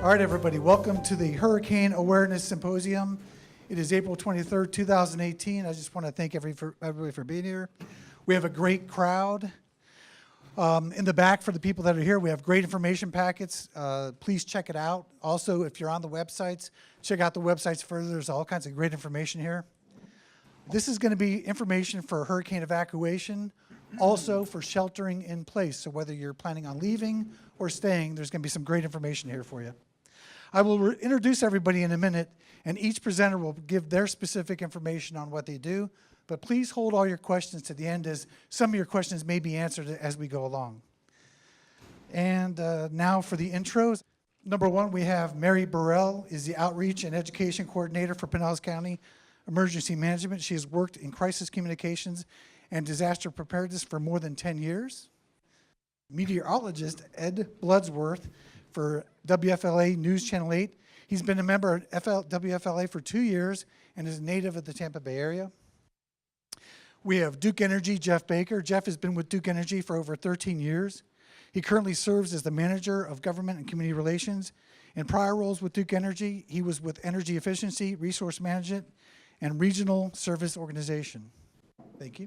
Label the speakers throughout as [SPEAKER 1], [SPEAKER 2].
[SPEAKER 1] All right, everybody, welcome to the Hurricane Awareness Symposium. It is April 23rd, 2018. I just want to thank everybody for being here. We have a great crowd. In the back, for the people that are here, we have great information packets. Please check it out. Also, if you're on the websites, check out the websites further. There's all kinds of great information here. This is going to be information for hurricane evacuation, also for sheltering in place. So whether you're planning on leaving or staying, there's going to be some great information here for you. I will introduce everybody in a minute, and each presenter will give their specific information on what they do. But please hold all your questions to the end, as some of your questions may be answered as we go along. And now for the intros. Number one, we have Mary Burrell, is the Outreach and Education Coordinator for Pinellas County Emergency Management. She has worked in crisis communications and disaster preparedness for more than 10 years. Meteorologist Ed Bloodsworth for WFLA News Channel 8. He's been a member of WFLA for 2 years and is a native of the Tampa Bay area. We have Duke Energy, Jeff Baker. Jeff has been with Duke Energy for over 13 years. He currently serves as the Manager of Government and Community Relations. In prior roles with Duke Energy, he was with Energy Efficiency, Resource Management, and Regional Service Organization. Thank you.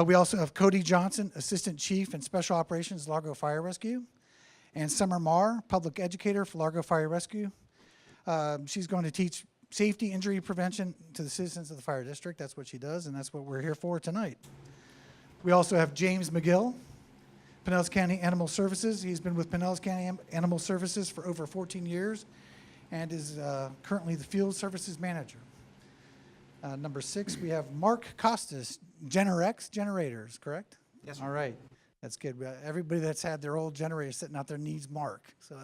[SPEAKER 1] We also have Cody Johnson, Assistant Chief and Special Operations, Largo Fire Rescue, and Summer Marr, Public Educator for Largo Fire Rescue. She's going to teach safety injury prevention to the citizens of the fire district. That's what she does, and that's what we're here for tonight. We also have James McGill, Pinellas County Animal Services. He's been with Pinellas County Animal Services for over 14 years and is currently the Field Services Manager. Number 6, we have Mark Costas, Generex Generators, correct?
[SPEAKER 2] Yes, sir.
[SPEAKER 1] All right, that's good. Everybody that's had their old generator sitting out there needs Mark. So,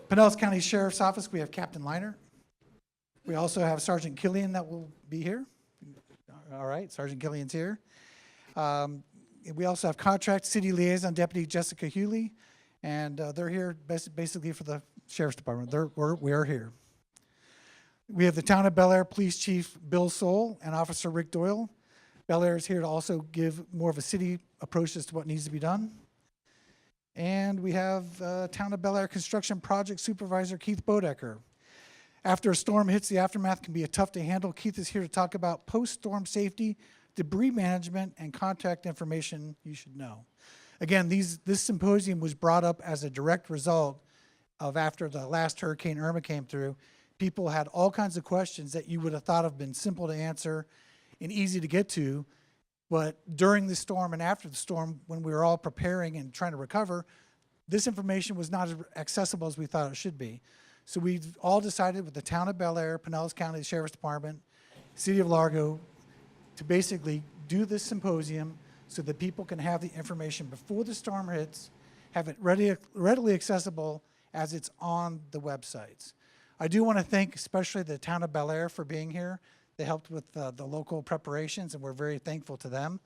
[SPEAKER 1] Pinellas County Sheriff's Office, we have Captain Liner. We also have Sergeant Killian that will be here. All right, Sergeant Killian's here. We also have Contract City Liaison Deputy Jessica Hewley, and they're here basically for the Sheriff's Department. We are here. We have the Town of Belleair Police Chief Bill Soule and Officer Rick Doyle. Belleair is here to also give more of a city approach as to what needs to be done. And we have Town of Belleair Construction Project Supervisor Keith Bodecker. After a storm hits, the aftermath can be tough to handle. Keith is here to talk about post-storm safety, debris management, and contact information you should know. Again, this symposium was brought up as a direct result of after the last Hurricane Irma came through. People had all kinds of questions that you would have thought have been simple to answer and easy to get to. But during the storm and after the storm, when we were all preparing and trying to recover, this information was not as accessible as we thought it should be. So we've all decided with the Town of Belleair, Pinellas County Sheriff's Department, City of Largo, to basically do this symposium so that people can have the information before the storm hits, have it readily accessible as it's on the websites. I do want to thank especially the Town of Belleair for being here. They helped with the local preparations, and we're very thankful to them.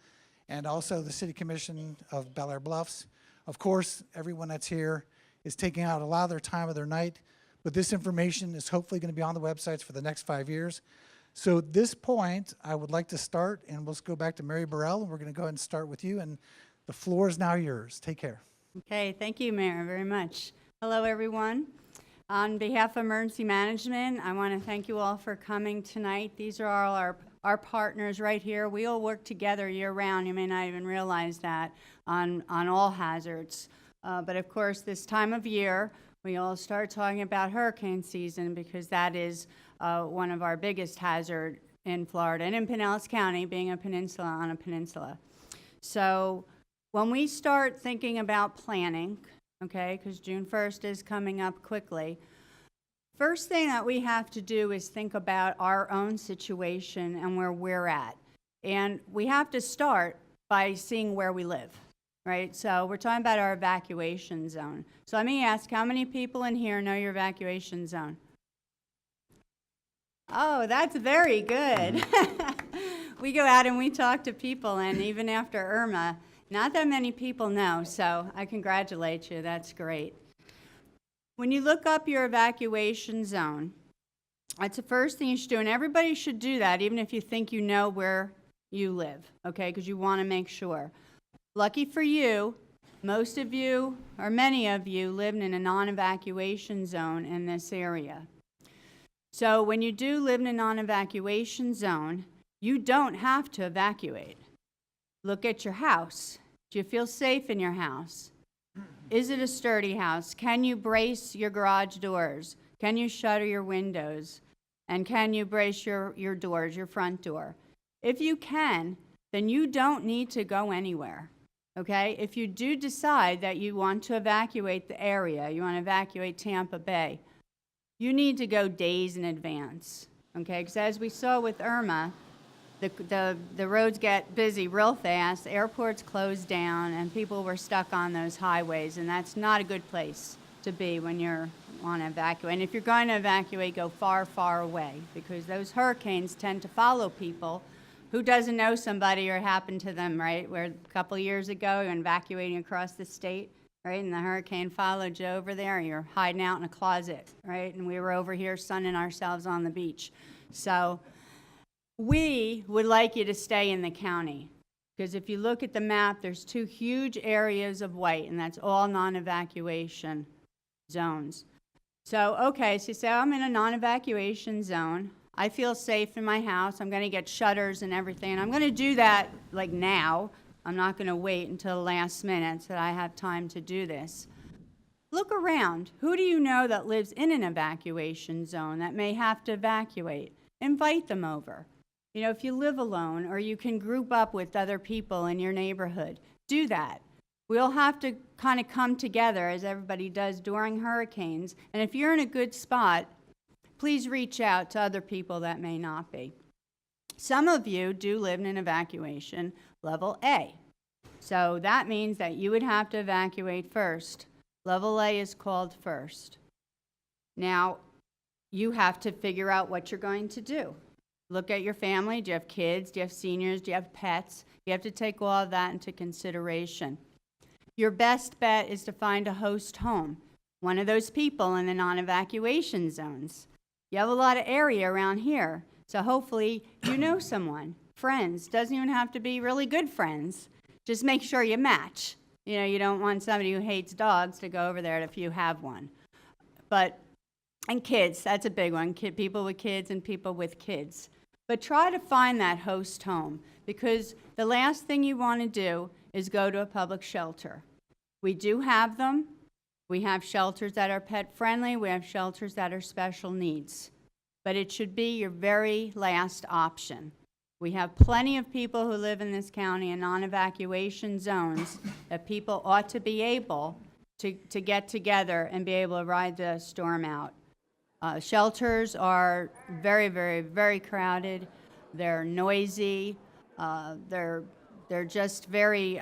[SPEAKER 1] And also the City Commission of Belleair Bluffs. Of course, everyone that's here is taking out a lot of their time of their night, but this information is hopefully going to be on the websites for the next 5 years. So at this point, I would like to start, and we'll go back to Mary Burrell, and we're going to go ahead and start with you, and the floor is now yours. Take care.
[SPEAKER 3] Okay, thank you, Mayor, very much. Hello, everyone. On behalf of Emergency Management, I want to thank you all for coming tonight. These are all our partners right here. We all work together year-round. You may not even realize that on all hazards. But of course, this time of year, we all start talking about hurricane season because that is one of our biggest hazards in Florida and in Pinellas County, being a peninsula on a peninsula. So when we start thinking about planning, okay, because June 1st is coming up quickly, first thing that we have to do is think about our own situation and where we're at. And we have to start by seeing where we live, right? So we're talking about our evacuation zone. So let me ask, how many people in here know your evacuation zone? Oh, that's very good. We go out and we talk to people, and even after Irma, not that many people know, so I congratulate you. That's great. When you look up your evacuation zone, that's the first thing you should do, and everybody should do that, even if you think you know where you live, okay, because you want to make sure. Lucky for you, Most of you, or many of you, live in a non-evacuation zone in this area. So when you do live in a non-evacuation zone, you don't have to evacuate. Look at your house. Do you feel safe in your house? Is it a sturdy house? Can you brace your garage doors? Can you shutter your windows? And can you brace your doors, your front door? If you can, then you don't need to go anywhere, okay? If you do decide that you want to evacuate the area, you want to evacuate Tampa Bay, you need to go days in advance, okay? Because as we saw with Irma, the roads get busy real fast, airports close down, and people were stuck on those highways, and that's not a good place to be when you're want to evacuate. And if you're going to evacuate, go far, far away, because those hurricanes tend to follow people. Who doesn't know somebody or happened to them, right? Where a couple years ago, you're evacuating across the state, right? And the hurricane followed you over there, and you're hiding out in a closet, right? And we were over here sunning ourselves on the beach. So we would like you to stay in the county, because if you look at the map, there's 2 huge areas of white, and that's all non-evacuation zones. So, okay, so you say, I'm in a non-evacuation zone. I feel safe in my house. I'm going to get shutters and everything. And I'm going to do that like now. I'm not going to wait until the last minute so that I have time to do this. Look around. Who do you know that lives in an evacuation zone that may have to evacuate? Invite them over. You know, if you live alone or you can group up with other people in your neighborhood, do that. We'll have to kind of come together, as everybody does during hurricanes. And if you're in a good spot, please reach out to other people that may not be. Some of you do live in an evacuation level A. So that means that you would have to evacuate first. Level A is called first. Now, you have to figure out what you're going to do. Look at your family. Do you have kids? Do you have seniors? Do you have pets? You have to take all of that into consideration. Your best bet is to find a host home, one of those people in the non-evacuation zones. You have a lot of area around here, so hopefully you know someone, friends. Doesn't even have to be really good friends. Just make sure you match. You know, you don't want somebody who hates dogs to go over there if you have one. And kids, that's a big one. People with kids and people with kids. But try to find that host home, because the last thing you want to do is go to a public shelter. We do have them. We have shelters that are pet friendly. We have shelters that are special needs. But it should be your very last option. We have plenty of people who live in this county in non-evacuation zones that people ought to be able to get together and be able to ride the storm out. Shelters are very, very, very crowded. They're noisy. They're just very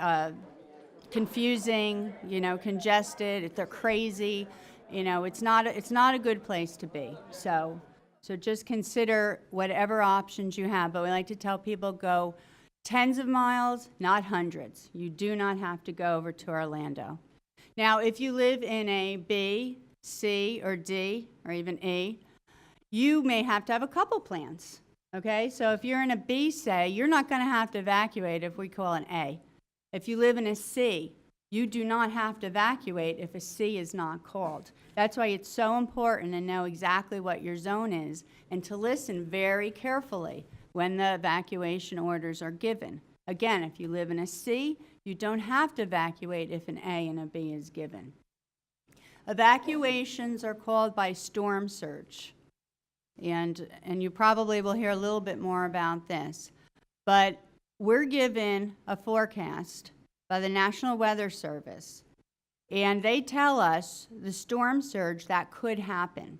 [SPEAKER 3] confusing, you know, congested. They're crazy. You know, it's not a good place to be. So just consider whatever options you have. But we like to tell people go tens of miles, not hundreds. You do not have to go over to Orlando. Now, if you live in a B, C, or D, or even E, you may have to have a couple plans. Okay, so if you're in a B, say, you're not going to have to evacuate if we call an A. If you live in a C, you do not have to evacuate if a C is not called. That's why it's so important to know exactly what your zone is and to listen very carefully when the evacuation orders are given. Again, if you live in a C, you don't have to evacuate if an A and a B is given. Evacuations are called by storm surge. And you probably will hear a little bit more about this. But we're given a forecast by the National Weather Service, and they tell us the storm surge that could happen.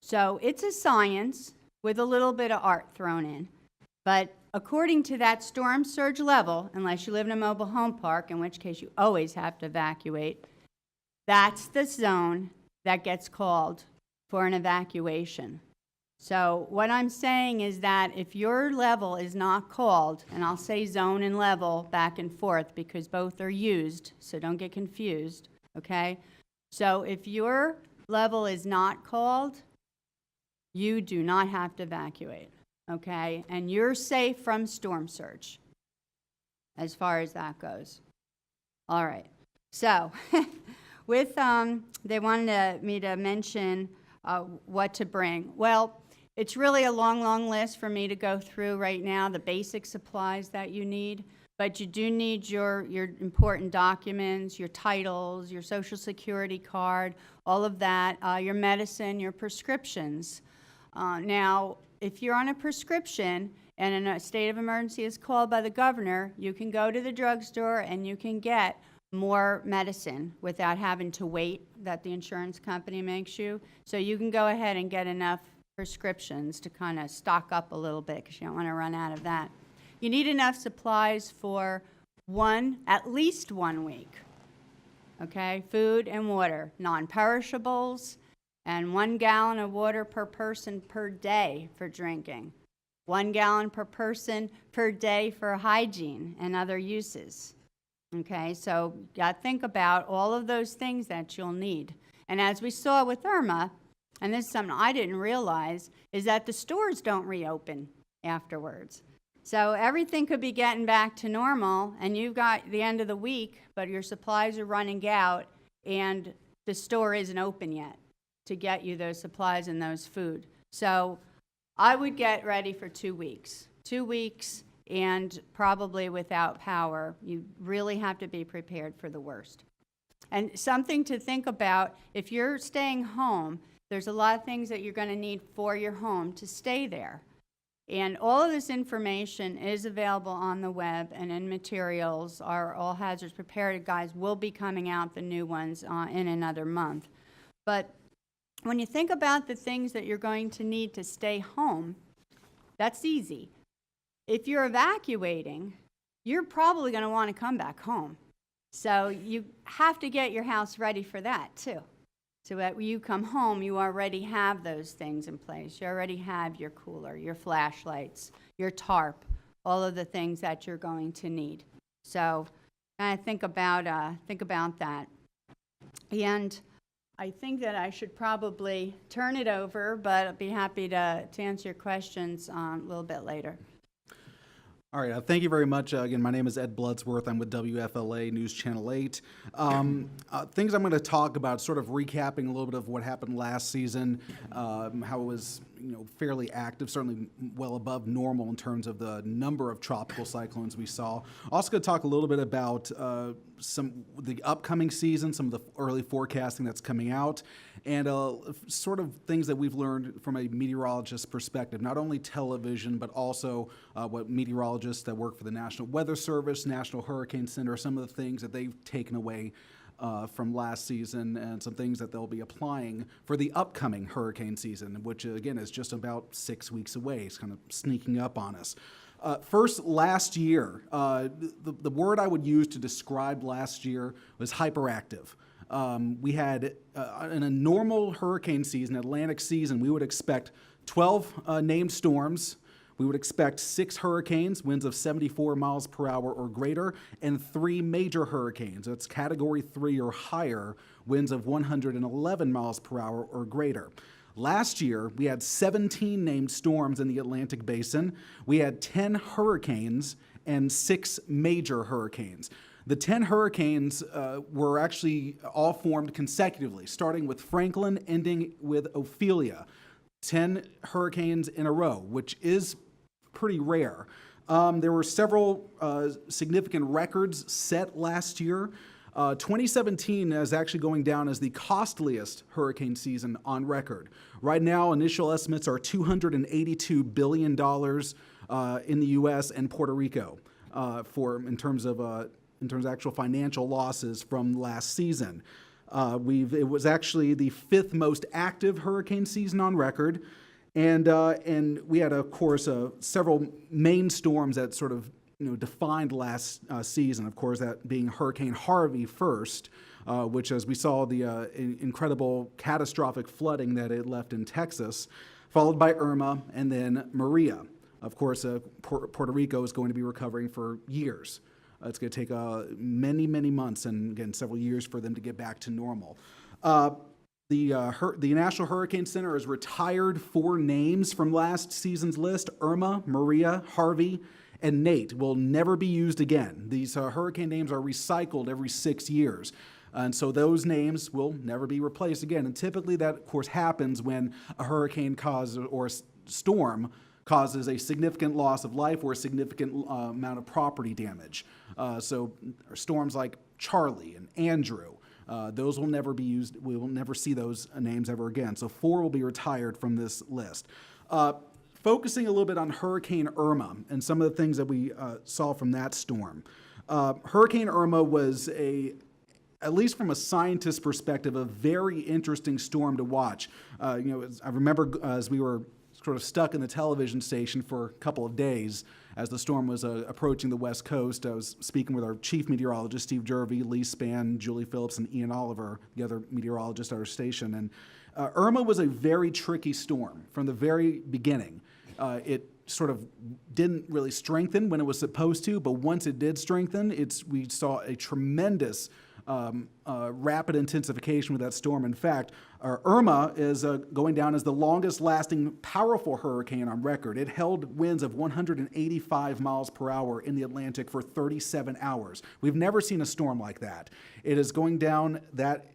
[SPEAKER 3] So it's a science with a little bit of art thrown in. But according to that storm surge level, unless you live in a mobile home park, in which case you always have to evacuate, that's the zone that gets called for an evacuation. So what I'm saying is that if your level is not called, and I'll say zone and level back and forth because both are used, so don't get confused, okay? So if your level is not called, you do not have to evacuate, okay? And you're safe from storm surge as far as that goes. All right. So, with, they wanted me to mention what to bring. Well, it's really a long, long list for me to go through right now, the basic supplies that you need. But you do need your important documents, your titles, your social security card, all of that, your medicine, your prescriptions. Now, if you're on a prescription and a state of emergency is called by the governor, you can go to the drugstore and you can get more medicine without having to wait that the insurance company makes you. So you can go ahead and get enough prescriptions to kind of stock up a little bit because you don't want to run out of that. You need enough supplies for at least 1 week. Okay, food and water, non-perishables, and 1 gallon of water per person per day for drinking. 1 gallon per person per day for hygiene and other uses. Okay, so you got to think about all of those things that you'll need. And as we saw with Irma, and this is something I didn't realize, is that the stores don't reopen afterwards. So everything could be getting back to normal, and you've got the end of the week, but your supplies are running out, and the store isn't open yet to get you those supplies and those food. So I would get ready for 2 weeks. 2 weeks and probably without power. You really have to be prepared for the worst. And something to think about, if you're staying home, there's a lot of things that you're going to need for your home to stay there. And all of this information is available on the web and in materials. Our All Hazards Prepared guides will be coming out, the new ones, in another month. But when you think about the things that you're going to need to stay home, that's easy. If you're evacuating, you're probably going to want to come back home. So you have to get your house ready for that too. So that when you come home, you already have those things in place. You already have your cooler, your flashlights, your tarp, all of the things that you're going to need. So kind of think about that. And I think that I should probably turn it over, but I'd be happy to answer your questions a little bit later.
[SPEAKER 2] All right, thank you very much. Again, my name is Ed Bloodsworth. I'm with WFLA News Channel 8. Things I'm going to talk about, sort of recapping a little bit of what happened last season, how it was fairly active, certainly well above normal in terms of the number of tropical cyclones we saw. Also going to talk a little bit about the upcoming season, some of the early forecasting that's coming out, and sort of things that we've learned from a meteorologist's perspective, not only television, but also what meteorologists that work for the National Weather Service, National Hurricane Center, some of the things that they've taken away from last season, and some things that they'll be applying for the upcoming hurricane season, which again is just about 6 weeks away. It's kind of sneaking up on us. First, last year, the word I would use to describe last year was hyperactive. We had, in a normal hurricane season, Atlantic season, we would expect 12 named storms. We would expect 6 hurricanes, winds of 74 miles per hour or greater, and 3 major hurricanes. That's Category 3 or higher, winds of 111 miles per hour or greater. Last year, we had 17 named storms in the Atlantic Basin. We had 10 hurricanes and 6 major hurricanes. The 10 hurricanes were actually all formed consecutively, starting with Franklin, ending with Ophelia. 10 hurricanes in a row, which is pretty rare. There were several significant records set last year. 2017 is actually going down as the costliest hurricane season on record. Right now, initial estimates are $282 billion in the U.S. and Puerto Rico in terms of actual financial losses from last season. It was actually the 5th most active hurricane season on record, and we had, of course, several main storms that sort of defined last season. Of course, that being Hurricane Harvey first, which, as we saw, the incredible catastrophic flooding that it left in Texas, followed by Irma, and then Maria. Of course, Puerto Rico is going to be recovering for years. It's going to take many, many months and, again, several years for them to get back to normal. The National Hurricane Center has retired 4 names from last season's list: Irma, Maria, Harvey, and Nate will never be used again. These hurricane names are recycled every 6 years. And so those names will never be replaced again. And typically that, of course, happens when a hurricane causes or a storm causes a significant loss of life or a significant amount of property damage. So storms like Charlie and Andrew, those will never be used. We will never see those names ever again. So 4 will be retired from this list. Focusing a little bit on Hurricane Irma and some of the things that we saw from that storm. Hurricane Irma was at least from a scientist's perspective, a very interesting storm to watch. I remember as we were sort of stuck in the television station for a couple of days as the storm was approaching the West Coast. I was speaking with our chief meteorologist, Steve Jervey, Lee Spann, Julie Phillips, and Ian Oliver, the other meteorologist at our station. And Irma was a very tricky storm from the very beginning. It sort of didn't really strengthen when it was supposed to, but once it did strengthen, we saw a tremendous rapid intensification with that storm. In fact, Irma is going down as the longest lasting powerful hurricane on record. It held winds of 185 miles per hour in the Atlantic for 37 hours. We've never seen a storm like that. It is going down that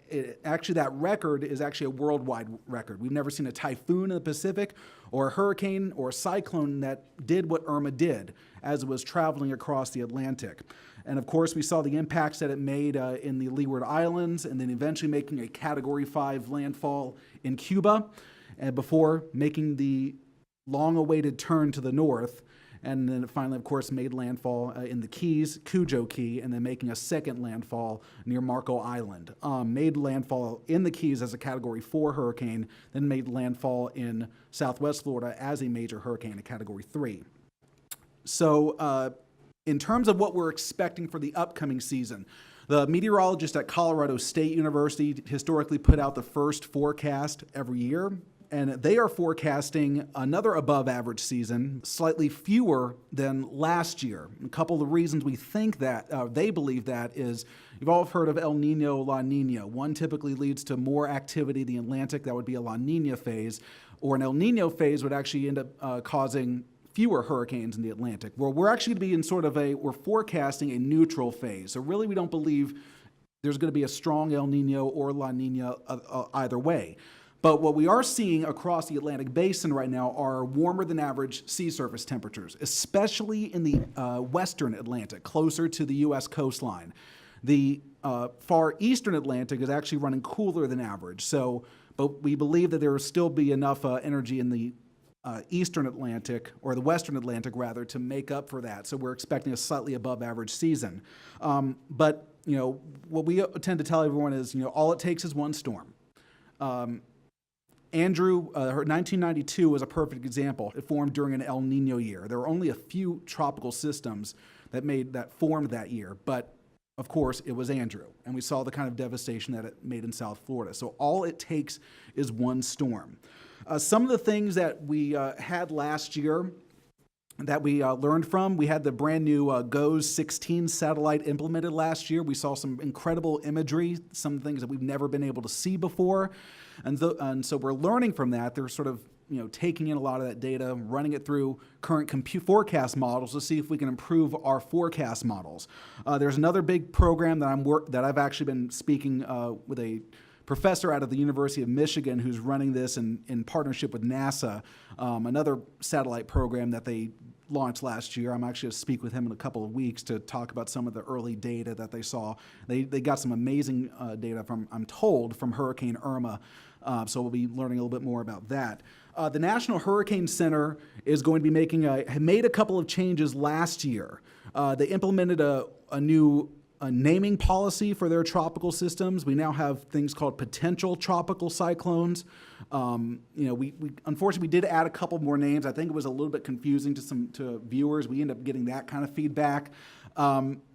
[SPEAKER 2] record is actually a worldwide record. We've never seen a typhoon in the Pacific or a hurricane or a cyclone that did what Irma did as it was traveling across the Atlantic. And of course, we saw the impacts that it made in the Leeward Islands and then eventually making a Category 5 landfall in Cuba and before making the long-awaited turn to the north. And then it finally, of course, made landfall in the Keys, Cujo Key, and then making a second landfall near Marco Island. Made landfall in the Keys as a Category 4 hurricane, then made landfall in southwest Florida as a major hurricane, a Category 3. So in terms of what we're expecting for the upcoming season, the meteorologists at Colorado State University historically put out the first forecast every year, and they are forecasting another above average season, slightly fewer than last year. A couple of reasons we think that, they believe that is, you've all heard of El Nino, La Nina. One typically leads to more activity in the Atlantic, that would be a La Nina phase, or an El Nino phase would actually end up causing fewer hurricanes in the Atlantic. Well, we're actually going to be in we're forecasting a neutral phase. So really we don't believe there's going to be a strong El Nino or La Nina either way. But what we are seeing across the Atlantic basin right now are warmer than average sea surface temperatures, especially in the western Atlantic, closer to the U.S. coastline. The far eastern Atlantic is actually running cooler than average. But we believe that there will still be enough energy in the eastern Atlantic, or the western Atlantic rather, to make up for that. So we're expecting a slightly above average season. But what we tend to tell everyone is, all it takes is one storm. Andrew, 1992 was a perfect example. It formed during an El Nino year. There were only a few tropical systems that formed that year, but of course it was Andrew, and we saw the kind of devastation that it made in South Florida. So all it takes is one storm. Some of the things that we had last year that we learned from, we had the brand new GOES 16 satellite implemented last year. We saw some incredible imagery, some things that we've never been able to see before. And so we're learning from that. They're sort of taking in a lot of that data, running it through current forecast models to see if we can improve our forecast models. There's another big program that I've actually been speaking with a professor out of the University of Michigan who's running this in partnership with NASA, another satellite program that they launched last year. I'm actually going to speak with him in a couple of weeks to talk about some of the early data that they saw. They got some amazing data I'm told, from Hurricane Irma, so we'll be learning a little bit more about that. The National Hurricane Center is going to be made a couple of changes last year. They implemented a new naming policy for their tropical systems. We now have things called potential tropical cyclones. We unfortunately did add a couple more names. I think it was a little bit confusing to viewers. We end up getting that kind of feedback.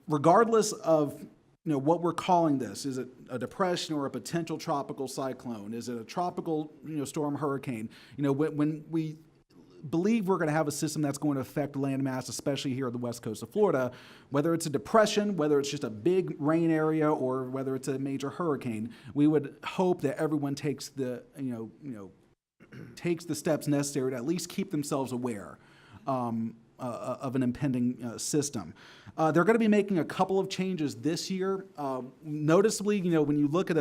[SPEAKER 2] Regardless of what we're calling this, is it a depression or a potential tropical cyclone? Is it a tropical storm hurricane? When we believe we're going to have a system that's going to affect landmass, especially here on the west coast of Florida, whether it's a depression, whether it's just a big rain area, or whether it's a major hurricane, we would hope that everyone takes the takes the steps necessary to at least keep themselves aware. of an impending system. They're going to be making a couple of changes this year. Noticeably, when you look at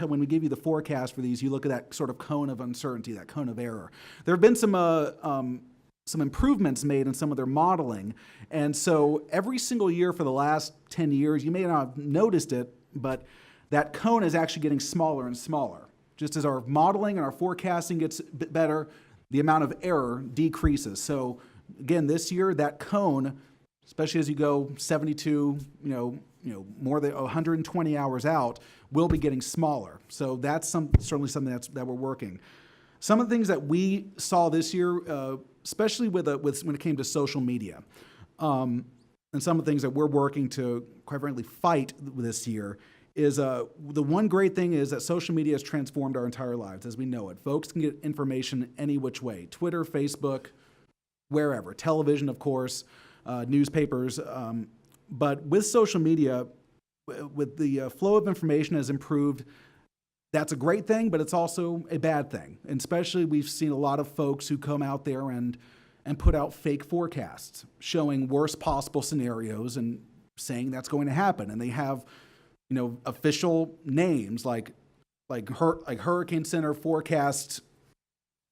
[SPEAKER 2] when we give you the forecast for these, you look at that sort of cone of uncertainty, that cone of error. There have been some improvements made in some of their modeling, and so every single year for the last 10 years, you may not have noticed it, but that cone is actually getting smaller and smaller. Just as our modeling and our forecasting gets a bit better, the amount of error decreases. So again, this year, that cone, especially as you go 72, more than 120 hours out, will be getting smaller. So that's certainly something that we're working. Some of the things that we saw this year, especially with when it came to social media, and some of the things that we're working to, quite frankly, fight this year, is the one great thing is that social media has transformed our entire lives as we know it. Folks can get information any which way: Twitter, Facebook, wherever, television, of course, newspapers. But with social media, with the flow of information has improved. That's a great thing, but it's also a bad thing. And especially we've seen a lot of folks who come out there and put out fake forecasts showing worst possible scenarios and saying that's going to happen. And they have, official names like Hurricane Center forecast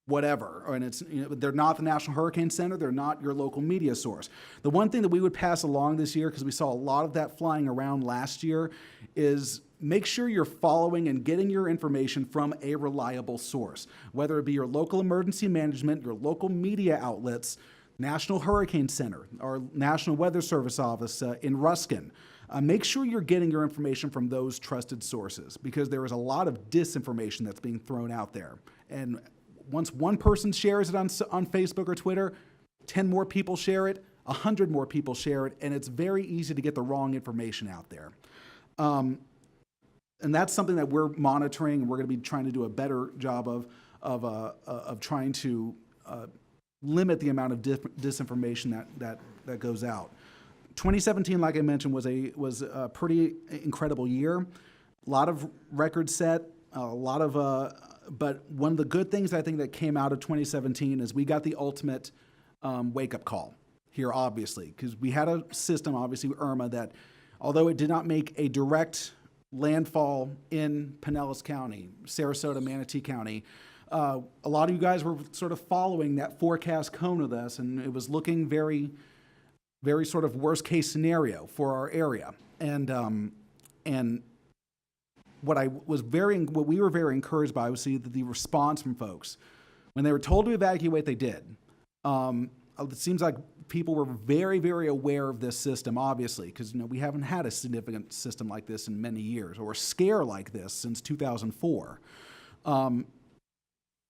[SPEAKER 2] whatever, and it's they're not the National Hurricane Center, they're not your local media source. The one thing that we would pass along this year, because we saw a lot of that flying around last year, is make sure you're following and getting your information from a reliable source, whether it be your local emergency management, your local media outlets, National Hurricane Center, our National Weather Service office in Ruskin. Make sure you're getting your information from those trusted sources, because there is a lot of disinformation that's being thrown out there. And once one person shares it on Facebook or Twitter, 10 more people share it, 100 more people share it, and it's very easy to get the wrong information out there. And that's something that we're monitoring, and we're going to be trying to do a better job of trying to limit the amount of disinformation that goes out. 2017, like I mentioned, was a pretty incredible year. A lot of records set, but one of the good things I think that came out of 2017 is we got the ultimate wake-up call here, obviously, because we had a system, obviously, Irma, that although it did not make a direct landfall in Pinellas County, Sarasota, Manatee County, a lot of you guys were sort of following that forecast cone with us, and it was looking very, very sort of worst-case scenario for our area. And what we were very encouraged by was the response from folks. When they were told to evacuate, they did. It seems like people were very, very aware of this system, obviously, because we haven't had a significant system like this in many years, or a scare like this since 2004.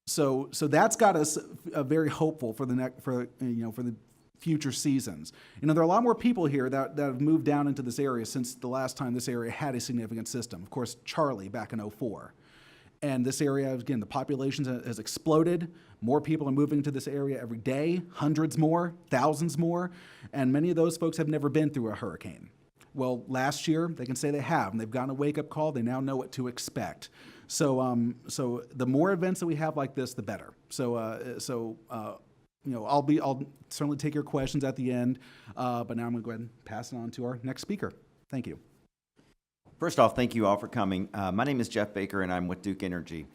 [SPEAKER 2] So that's got us very hopeful for the future seasons. There are a lot more people here that have moved down into this area since the last time this area had a significant system. Of course, Charlie back in 2004. And this area, again, the population has exploded. More people are moving to this area every day, hundreds more, thousands more, and many of those folks have never been through a hurricane. Well, last year, they can say they have, and they've gotten a wake-up call. They now know what to expect. So the more events that we have like this, the better. I'll certainly take your questions at the end, but now I'm going to go ahead and pass it on to our next speaker. Thank you.
[SPEAKER 4] First off, thank you all for coming. My name is Jeff Baker, and I'm with Duke Energy.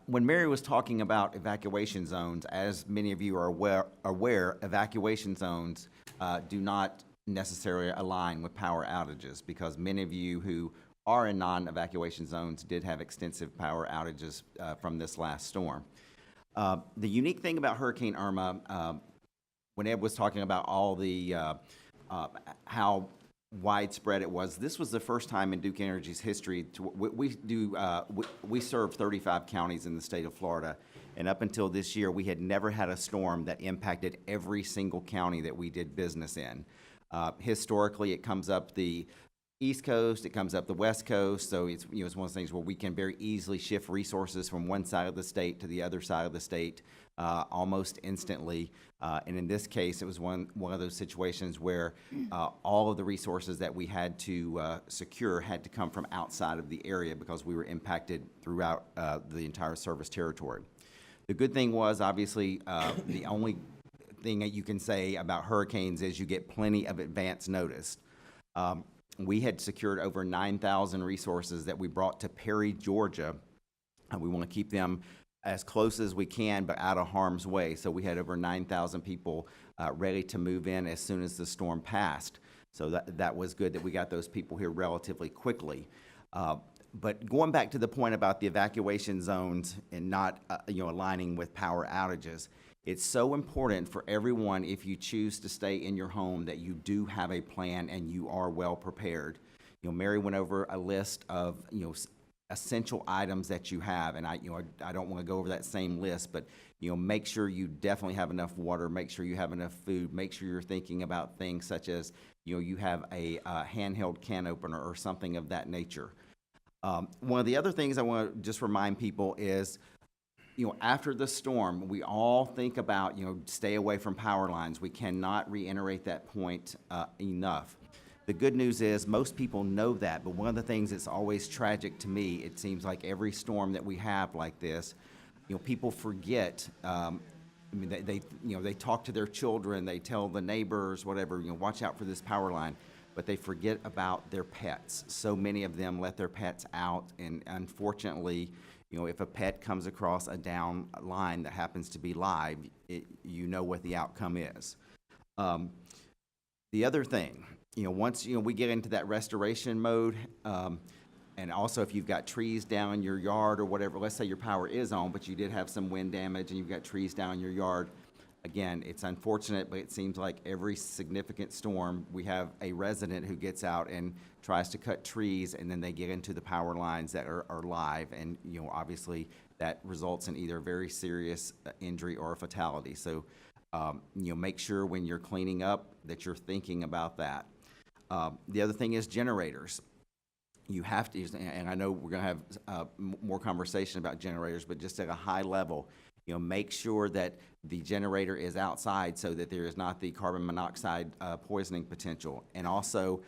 [SPEAKER 4] When Mary was talking about evacuation zones, as many of you are aware, evacuation zones do not necessarily align with power outages, because many of you who are in non-evacuation zones did have extensive power outages from this last storm. The unique thing about Hurricane Irma, when Ed was talking about all the how widespread it was, this was the first time in Duke Energy's history. We serve 35 counties in the state of Florida, and up until this year, we had never had a storm that impacted every single county that we did business in. Historically, it comes up the East Coast, it comes up the West Coast, so it's one of those things where we can very easily shift resources from one side of the state to the other side of the state almost instantly. And in this case, it was one of those situations where all of the resources that we had to secure had to come from outside of the area, because we were impacted throughout the entire service territory. The good thing was, obviously, the only thing that you can say about hurricanes is you get plenty of advance notice. We had secured over 9,000 resources that we brought to Perry, Georgia. We want to keep them as close as we can, but out of harm's way. So we had over 9,000 people ready to move in as soon as the storm passed. So that was good that we got those people here relatively quickly. But going back to the point about the evacuation zones and not aligning with power outages, it's so important for everyone, if you choose to stay in your home, that you do have a plan and you are well prepared. Mary went over a list of essential items that you have, and I don't want to go over that same list, but make sure you definitely have enough water, make sure you have enough food, make sure you're thinking about things such as you have a handheld can opener or something of that nature. One of the other things I want to just remind people is, after the storm, we all think about, stay away from power lines. We cannot reiterate that point enough. The good news is most people know that, but one of the things that's always tragic to me, it seems like every storm that we have like this, people forget. They talk to their children, they tell the neighbors, whatever, watch out for this power line, but they forget about their pets. So many of them let their pets out, and unfortunately, if a pet comes across a down line that happens to be live, you know what the outcome is. The other thing, once we get into that restoration mode, and also if you've got trees down in your yard or whatever, let's say your power is on, but you did have some wind damage and you've got trees down in your yard. Again, it's unfortunate, but it seems like every significant storm, we have a resident who gets out and tries to cut trees, and then they get into the power lines that are live, and obviously that results in either a very serious injury or a fatality. So make sure when you're cleaning up that you're thinking about that. The other thing is generators. You have to, and I know we're going to have more conversation about generators, but just at a high level, make sure that the generator is outside so that there is not the carbon monoxide poisoning potential. And also,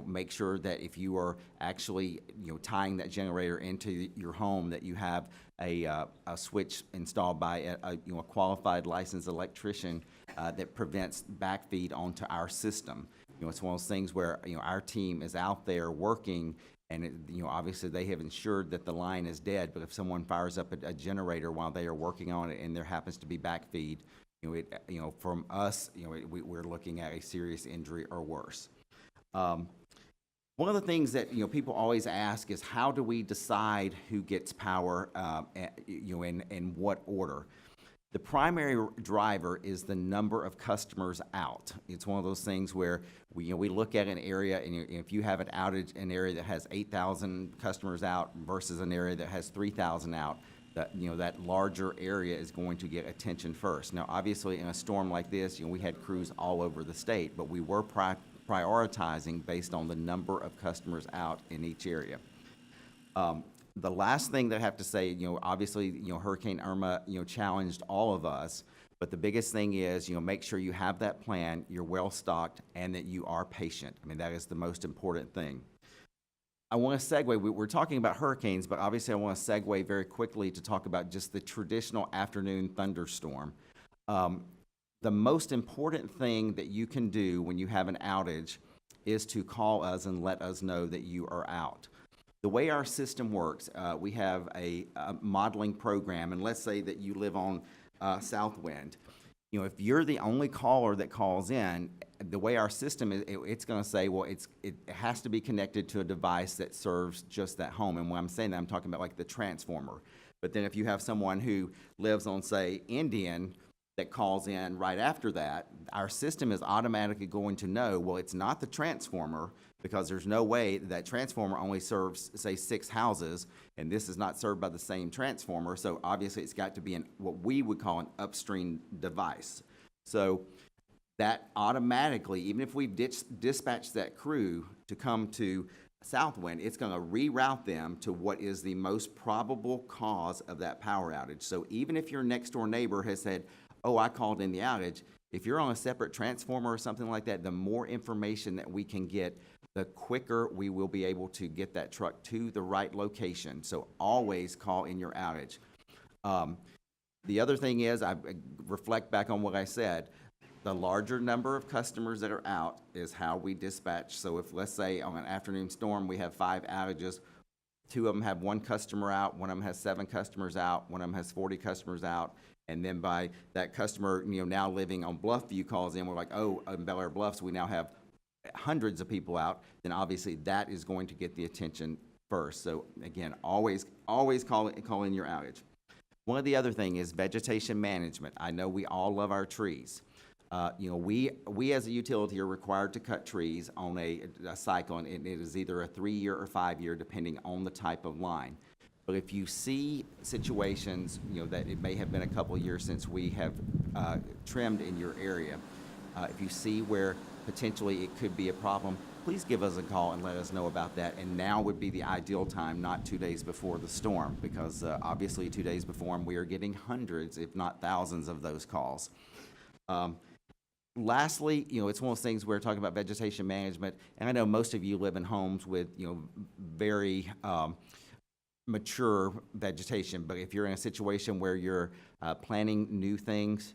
[SPEAKER 4] make sure that if you are actually, tying that generator into your home, that you have a switch installed by a qualified licensed electrician that prevents backfeed onto our system. It's one of those things where, our team is out there working, and obviously they have ensured that the line is dead, but if someone fires up a generator while they are working on it and there happens to be backfeed, from us, we're looking at a serious injury or worse. One of the things that people always ask is, how do we decide who gets power, in what order? The primary driver is the number of customers out. It's one of those things where we look at an area, and if you have an outage in an area that has 8,000 customers out versus an area that has 3,000 out, that larger area is going to get attention first. Now, obviously, in a storm like this, we had crews all over the state, but we were prioritizing based on the number of customers out in each area. The last thing that I have to say, obviously, Hurricane Irma, challenged all of us, but the biggest thing is, make sure you have that plan, you're well stocked, and that you are patient. I mean, that is the most important thing. I want to segue, we're talking about hurricanes, but obviously I want to segue very quickly to talk about just the traditional afternoon thunderstorm. The most important thing that you can do when you have an outage is to call us and let us know that you are out. The way our system works, we have a modeling program, and let's say that you live on Southwind. If you're the only caller that calls in, the way our system is, it's going to say, well, it has to be connected to a device that serves just that home. And when I'm saying that, I'm talking about like the transformer. But then if you have someone who lives on, say, Indian, that calls in right after that, our system is automatically going to know, well, it's not the transformer, because there's no way that transformer only serves, say, 6 houses, and this is not served by the same transformer, so obviously it's got to be what we would call an upstream device. So that automatically, even if we've dispatched that crew to come to Southwind, it's going to reroute them to what is the most probable cause of that power outage. So even if your next door neighbor has said, oh, I called in the outage, if you're on a separate transformer or something like that, the more information that we can get, the quicker we will be able to get that truck to the right location. So always call in your outage. The other thing is, I reflect back on what I said, The larger number of customers that are out is how we dispatch. So if, let's say, on an afternoon storm, we have 5 outages, 2 of them have 1 customer out, 1 of them has 7 customers out, 1 of them has 40 customers out, and then by that customer, now living on Bluffview calls in, we're like, oh, in Belleair Bluffs, we now have hundreds of people out, then obviously that is going to get the attention first. So again, always call in your outage. One of the other thing is vegetation management. I know we all love our trees. We as a utility are required to cut trees on a cycle, and it is either a 3-year or 5-year, depending on the type of line. But if you see situations, that it may have been a couple of years since we have trimmed in your area, if you see where potentially it could be a problem, please give us a call and let us know about that. And now would be the ideal time, not 2 days before the storm, because obviously 2 days before we are getting hundreds, if not thousands, of those calls. Lastly, it's one of those things we're talking about vegetation management, and I know most of you live in homes with, very mature vegetation, but if you're in a situation where you're planting new things,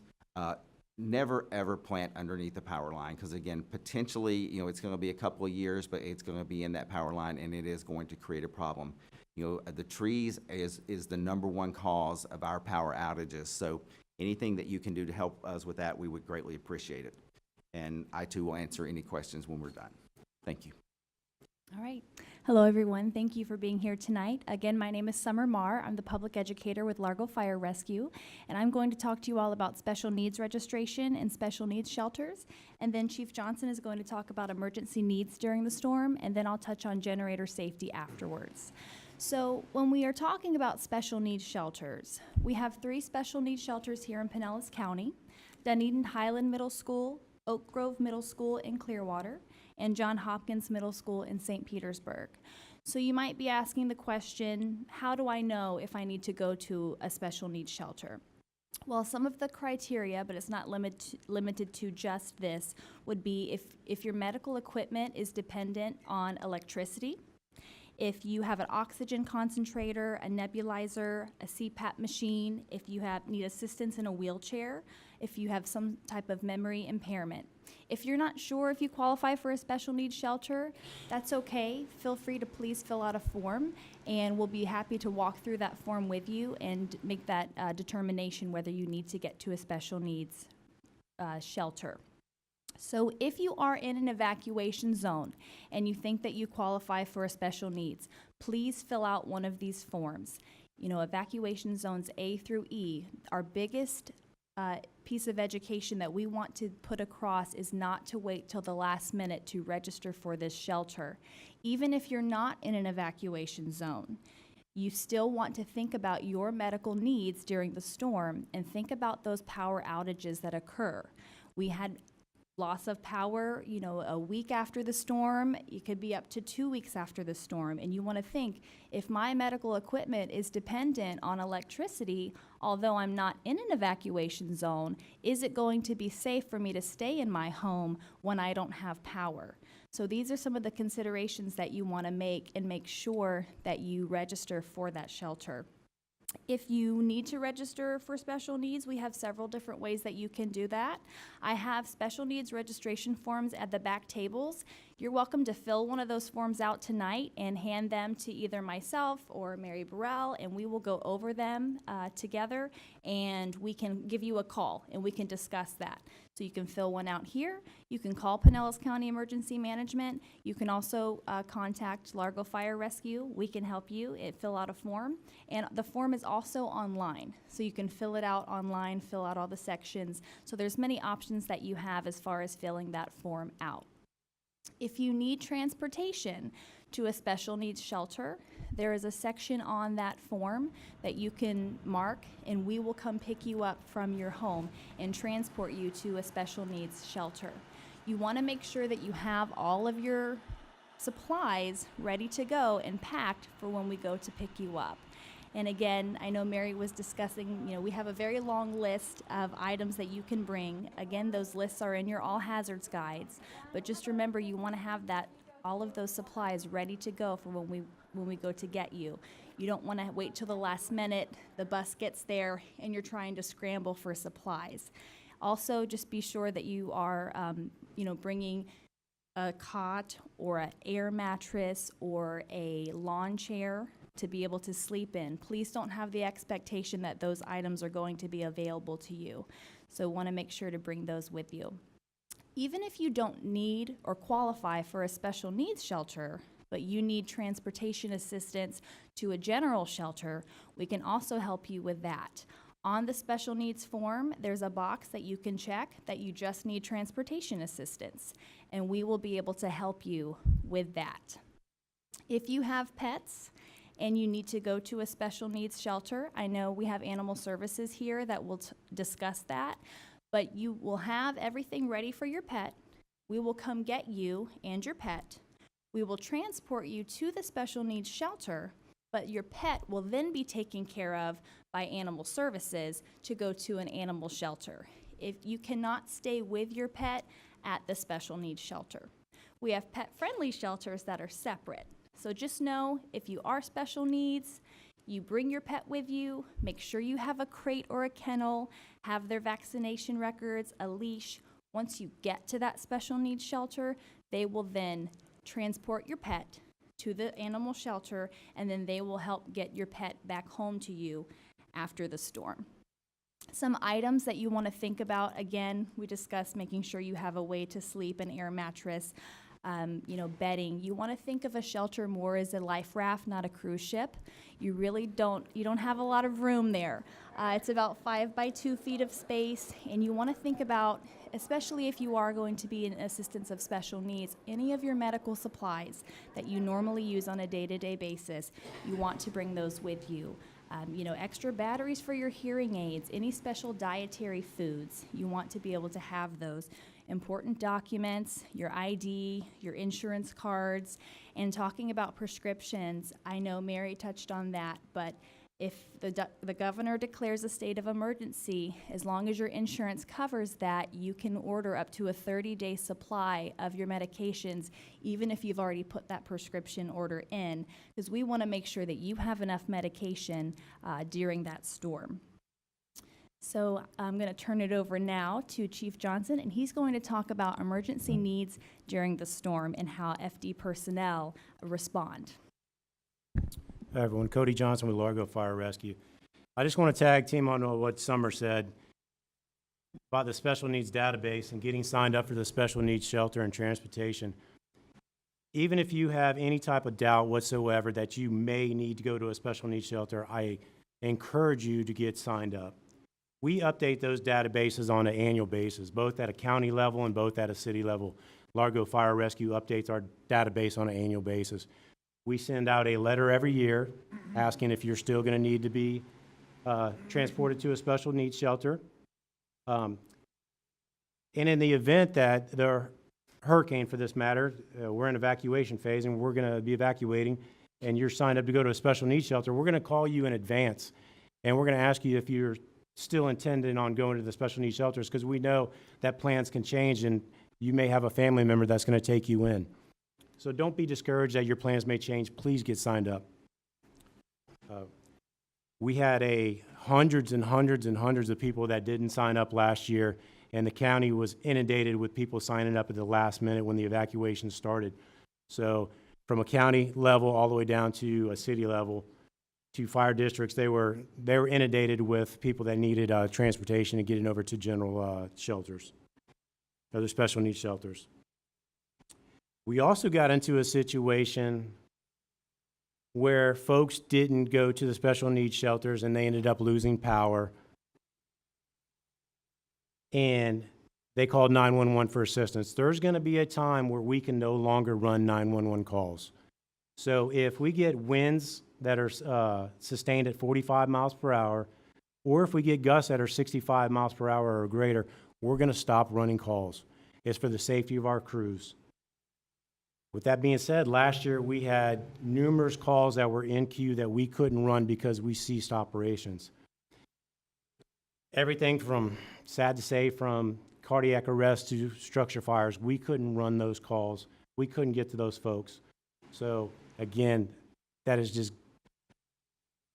[SPEAKER 4] never ever plant underneath the power line, because again, potentially, it's going to be a couple of years, but it's going to be in that power line, and it is going to create a problem. The trees is the #1 cause of our power outages, so anything that you can do to help us with that, we would greatly appreciate it. And I, too, will answer any questions when we're done. Thank you.
[SPEAKER 5] All right. Hello, everyone. Thank you for being here tonight. Again, my name is Summer Marr. I'm the public educator with Largo Fire Rescue, and I'm going to talk to you all about special needs registration and special needs shelters. And then Chief Johnson is going to talk about emergency needs during the storm, and then I'll touch on generator safety afterwards. So when we are talking about special needs shelters, we have 3 special needs shelters here in Pinellas County: Dunedin Highland Middle School, Oak Grove Middle School in Clearwater, and John Hopkins Middle School in St. Petersburg. So you might be asking the question, how do I know if I need to go to a special needs shelter? Well, some of the criteria, but it's not limited to just this, would be if your medical equipment is dependent on electricity, if you have an oxygen concentrator, a nebulizer, a CPAP machine, if you need assistance in a wheelchair, if you have some type of memory impairment. If you're not sure if you qualify for a special needs shelter, that's okay. Feel free to please fill out a form, and we'll be happy to walk through that form with you and make that determination whether you need to get to a special needs shelter. So if you are in an evacuation zone and you think that you qualify for a special needs, please fill out one of these forms. Evacuation zones A through E, our biggest piece of education that we want to put across is not to wait till the last minute to register for this shelter. Even if you're not in an evacuation zone, you still want to think about your medical needs during the storm and think about those power outages that occur. We had loss of power, a week after the storm. It could be up to 2 weeks after the storm. And you want to think, if my medical equipment is dependent on electricity, although I'm not in an evacuation zone, is it going to be safe for me to stay in my home when I don't have power? So these are some of the considerations that you want to make, and make sure that you register for that shelter. If you need to register for special needs, we have several different ways that you can do that. I have special needs registration forms at the back tables. You're welcome to fill one of those forms out tonight and hand them to either myself or Mary Burrell, and we will go over them together, and we can give you a call and we can discuss that. So you can fill one out here. You can call Pinellas County Emergency Management. You can also contact Largo Fire Rescue. We can help you fill out a form. And the form is also online. So you can fill it out online, fill out all the sections. So there's many options that you have as far as filling that form out. If you need transportation to a special needs shelter, there is a section on that form that you can mark, and we will come pick you up from your home and transport you to a special needs shelter. You want to make sure that you have all of your supplies ready to go and packed for when we go to pick you up. And again, I know Mary was discussing, we have a very long list of items that you can bring. Again, those lists are in your all hazards guides, but just remember, you want to have all of those supplies ready to go for when we go to get you. You don't want to wait till the last minute, the bus gets there, and you're trying to scramble for supplies. Also, just be sure that you are, bringing a cot or an air mattress or a lawn chair to be able to sleep in. Please don't have the expectation that those items are going to be available to you. So want to make sure to bring those with you. Even if you don't need or qualify for a special needs shelter, but you need transportation assistance to a general shelter, we can also help you with that. On the special needs form, there's a box that you can check that you just need transportation assistance, and we will be able to help you with that. If you have pets and you need to go to a special needs shelter, I know we have animal services here that will discuss that, but you will have everything ready for your pet. We will come get you and your pet. We will transport you to the special needs shelter, but your pet will then be taken care of by animal services to go to an animal shelter. If you cannot stay with your pet at the special needs shelter. We have pet-friendly shelters that are separate. So just know if you are special needs, you bring your pet with you, make sure you have a crate or a kennel, have their vaccination records, a leash. Once you get to that special needs shelter, they will then transport your pet to the animal shelter, and then they will help get your pet back home to you after the storm. Some items that you want to think about, again, we discussed making sure you have a way to sleep, an air mattress, bedding. You want to think of a shelter more as a life raft, not a cruise ship. You don't have a lot of room there. It's about 5 by 2 feet of space, and you want to think about, especially if you are going to be in assistance of special needs, any of your medical supplies that you normally use on a day-to-day basis, you want to bring those with you. Extra batteries for your hearing aids, any special dietary foods, you want to be able to have those. Important documents, your ID, your insurance cards, and talking about prescriptions. I know Mary touched on that, but if the governor declares a state of emergency, as long as your insurance covers that, you can order up to a 30-day supply of your medications, even if you've already put that prescription order in, because we want to make sure that you have enough medication during that storm. So I'm going to turn it over now to Chief Johnson, and he's going to talk about emergency needs during the storm and how FD personnel respond.
[SPEAKER 6] Hi, everyone. Cody Johnson with Largo Fire Rescue. I just want to tag team on what Summer said about the special needs database and getting signed up for the special needs shelter and transportation. Even if you have any type of doubt whatsoever that you may need to go to a special needs shelter, I encourage you to get signed up. We update those databases on an annual basis, both at a county level and both at a city level. Largo Fire Rescue updates our database on an annual basis. We send out a letter every year asking if you're still going to need to be transported to a special needs shelter. And in the event that the hurricane, for this matter, we're in evacuation phase and we're going to be evacuating, and you're signed up to go to a special needs shelter, we're going to call you in advance. And we're going to ask you if you're still intending on going to the special needs shelters, because we know that plans can change and you may have a family member that's going to take you in. So don't be discouraged that your plans may change. Please get signed up. We had hundreds and hundreds and hundreds of people that didn't sign up last year, and the county was inundated with people signing up at the last minute when the evacuation started. So from a county level all the way down to a city level, to fire districts, they were inundated with people that needed transportation and getting over to general shelters, other special needs shelters. We also got into a situation where folks didn't go to the special needs shelters and they ended up losing power, and they called 911 for assistance. There's going to be a time where we can no longer run 911 calls. So if we get winds that are sustained at 45 miles per hour, or if we get gusts that are 65 miles per hour or greater, we're going to stop running calls. It's for the safety of our crews. With that being said, last year we had numerous calls that were in queue that we couldn't run because we ceased operations. Everything from, sad to say, from cardiac arrest to structure fires, we couldn't run those calls. We couldn't get to those folks. So again, that is just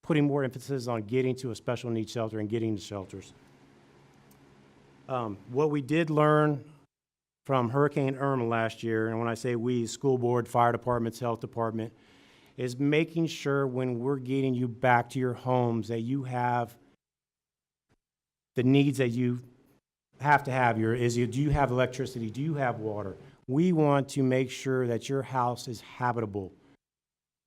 [SPEAKER 6] putting more emphasis on getting to a special needs shelter and getting to shelters. What we did learn from Hurricane Irma last year, and when I say we, school board, fire departments, health department, is making sure when we're getting you back to your homes that you have the needs that you have to have. Do you have electricity? Do you have water? We want to make sure that your house is habitable.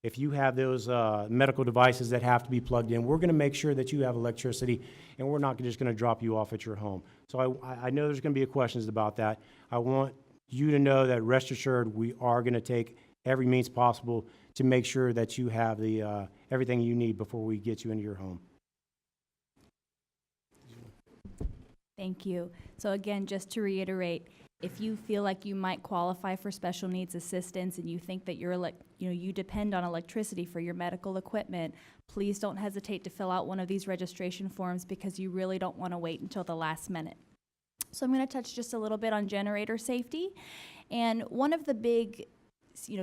[SPEAKER 6] If you have those medical devices that have to be plugged in, we're going to make sure that you have electricity, and we're not just going to drop you off at your home. So I know there's going to be questions about that. I want you to know that rest assured we are going to take every means possible to make sure that you have the everything you need before we get you into your home.
[SPEAKER 5] Thank you. So again, just to reiterate, if you feel like you might qualify for special needs assistance and you think that you depend on electricity for your medical equipment, please don't hesitate to fill out one of these registration forms because you really don't want to wait until the last minute. So I'm going to touch just a little bit on generator safety. And one of the big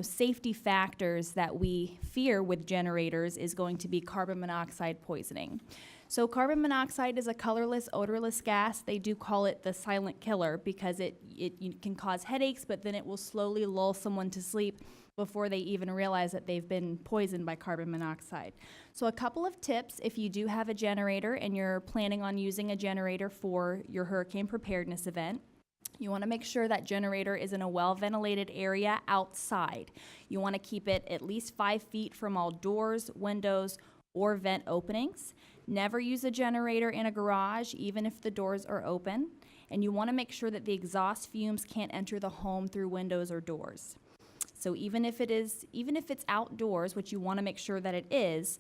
[SPEAKER 5] safety factors that we fear with generators is going to be carbon monoxide poisoning. So carbon monoxide is a colorless, odorless gas. They do call it the silent killer because it can cause headaches, but then it will slowly lull someone to sleep before they even realize that they've been poisoned by carbon monoxide. So a couple of tips if you do have a generator and you're planning on using a generator for your hurricane preparedness event. You want to make sure that generator is in a well-ventilated area outside. You want to keep it at least 5 feet from all doors, windows, or vent openings. Never use a generator in a garage, even if the doors are open. And you want to make sure that the exhaust fumes can't enter the home through windows or doors. So even if it's outdoors, which you want to make sure that it is,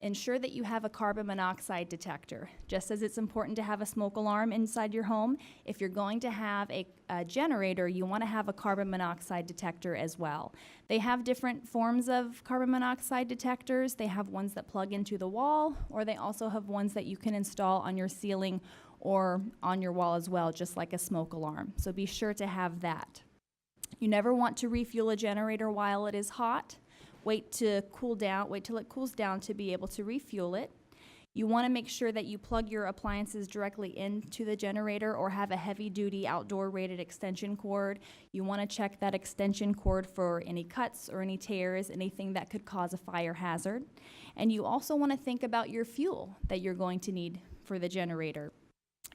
[SPEAKER 5] ensure that you have a carbon monoxide detector. Just as it's important to have a smoke alarm inside your home, if you're going to have a generator, you want to have a carbon monoxide detector as well. They have different forms of carbon monoxide detectors. They have ones that plug into the wall, or they also have ones that you can install on your ceiling or on your wall as well, just like a smoke alarm. So be sure to have that. You never want to refuel a generator while it is hot. Wait till it cools down to be able to refuel it. You want to make sure that you plug your appliances directly into the generator or have a heavy-duty outdoor rated extension cord. You want to check that extension cord for any cuts or any tears, anything that could cause a fire hazard. And you also want to think about your fuel that you're going to need for the generator.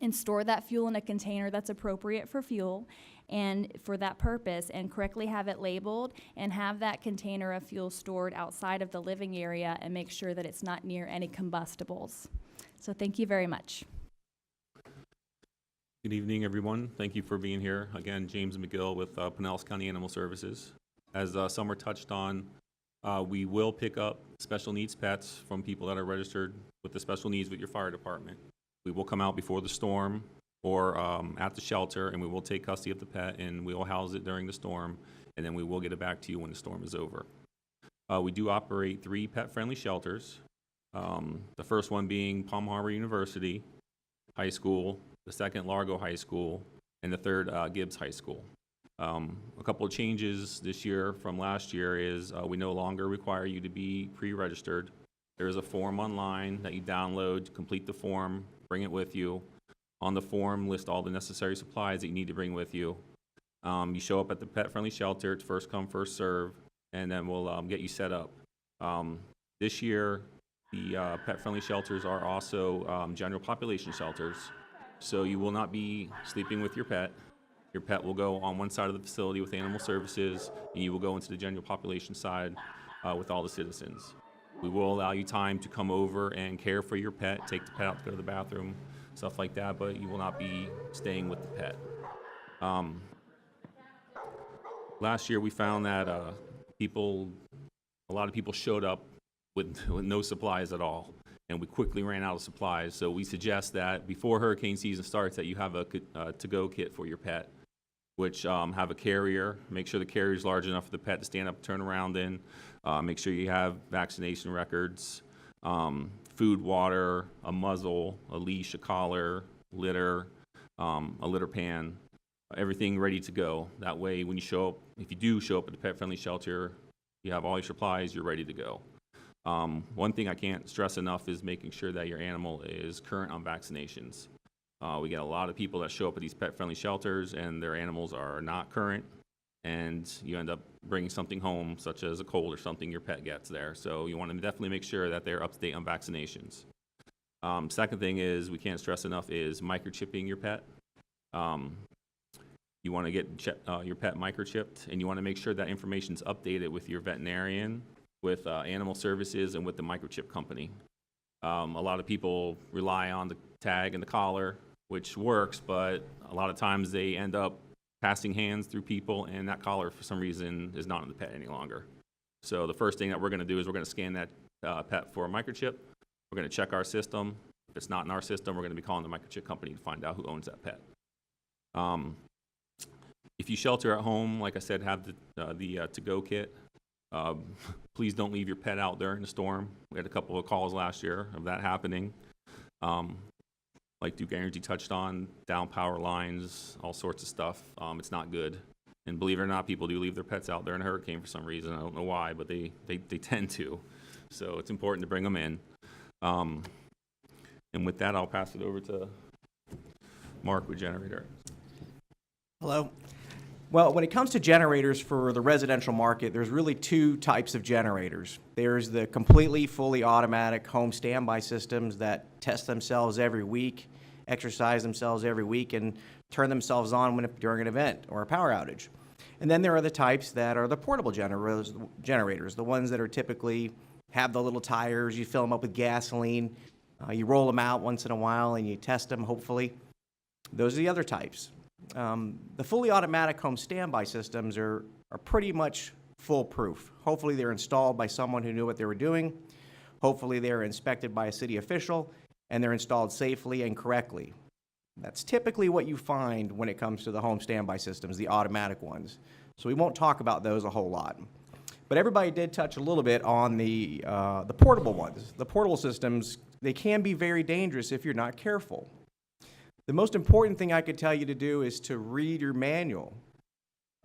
[SPEAKER 5] And store that fuel in a container that's appropriate for fuel and for that purpose, and correctly have it labeled, and have that container of fuel stored outside of the living area and make sure that it's not near any combustibles. So thank you very much.
[SPEAKER 7] Good evening, everyone. Thank you for being here. Again, James McGill with Pinellas County Animal Services. As Summer touched on, we will pick up special needs pets from people that are registered with the special needs with your fire department. We will come out before the storm or at the shelter, and we will take custody of the pet, and we will house it during the storm, and then we will get it back to you when the storm is over. We do operate 3 pet-friendly shelters, the first one being Palm Harbor University High School, the second Largo High School, and the third Gibbs High School. A couple of changes this year from last year is we no longer require you to be pre-registered. There is a form online that you download, complete the form, bring it with you. On the form, list all the necessary supplies that you need to bring with you. You show up at the pet-friendly shelter. It's first come, first serve, and then we'll get you set up. This year, the pet-friendly shelters are also general population shelters, so you will not be sleeping with your pet. Your pet will go on one side of the facility with animal services, and you will go into the general population side with all the citizens. We will allow you time to come over and care for your pet, take the pet out to go to the bathroom, stuff like that, but you will not be staying with the pet. Last year we found that a lot of people showed up with no supplies at all, and we quickly ran out of supplies. So we suggest that before hurricane season starts that you have a to-go kit for your pet, which have a carrier. Make sure the carrier is large enough for the pet to stand up, turn around in. Make sure you have vaccination records, food, water, a muzzle, a leash, a collar, litter, a litter pan, everything ready to go. That way, when you show up, if you do show up at the pet-friendly shelter, you have all your supplies, you're ready to go. One thing I can't stress enough is making sure that your animal is current on vaccinations. We get a lot of people that show up at these pet-friendly shelters and their animals are not current, and you end up bringing something home, such as a cold or something your pet gets there. So you want to definitely make sure that they're up to date on vaccinations. Second thing is, we can't stress enough, is microchipping your pet. You want to get your pet microchipped, and you want to make sure that information's updated with your veterinarian, with animal services, and with the microchip company. A lot of people rely on the tag and the collar, which works, but a lot of times they end up passing hands through people, and that collar, for some reason, is not on the pet any longer. So the first thing that we're going to do is we're going to scan that pet for a microchip. We're going to check our system. If it's not in our system, we're going to be calling the microchip company to find out who owns that pet. If you shelter at home, like I said, have the to-go kit. Please don't leave your pet out there in the storm. We had a couple of calls last year of that happening. Like Duke Energy touched on, down power lines, all sorts of stuff. It's not good. And believe it or not, people do leave their pets out there in a hurricane for some reason. I don't know why, but they tend to. So it's important to bring them in. And with that, I'll pass it over to Mark with generator.
[SPEAKER 8] Hello. Well, when it comes to generators for the residential market, there's really two types of generators. There's the completely fully automatic home standby systems that test themselves every week, exercise themselves every week, and turn themselves on during an event or a power outage. And then there are the types that are the portable generators, the ones that are typically have the little tires, you fill them up with gasoline, you roll them out once in a while and you test them, hopefully. Those are the other types. The fully automatic home standby systems are pretty much foolproof. Hopefully they're installed by someone who knew what they were doing. Hopefully they're inspected by a city official and they're installed safely and correctly. That's typically what you find when it comes to the home standby systems, the automatic ones. So we won't talk about those a whole lot. But everybody did touch a little bit on the portable ones. The portable systems, they can be very dangerous if you're not careful. The most important thing I could tell you to do is to read your manual.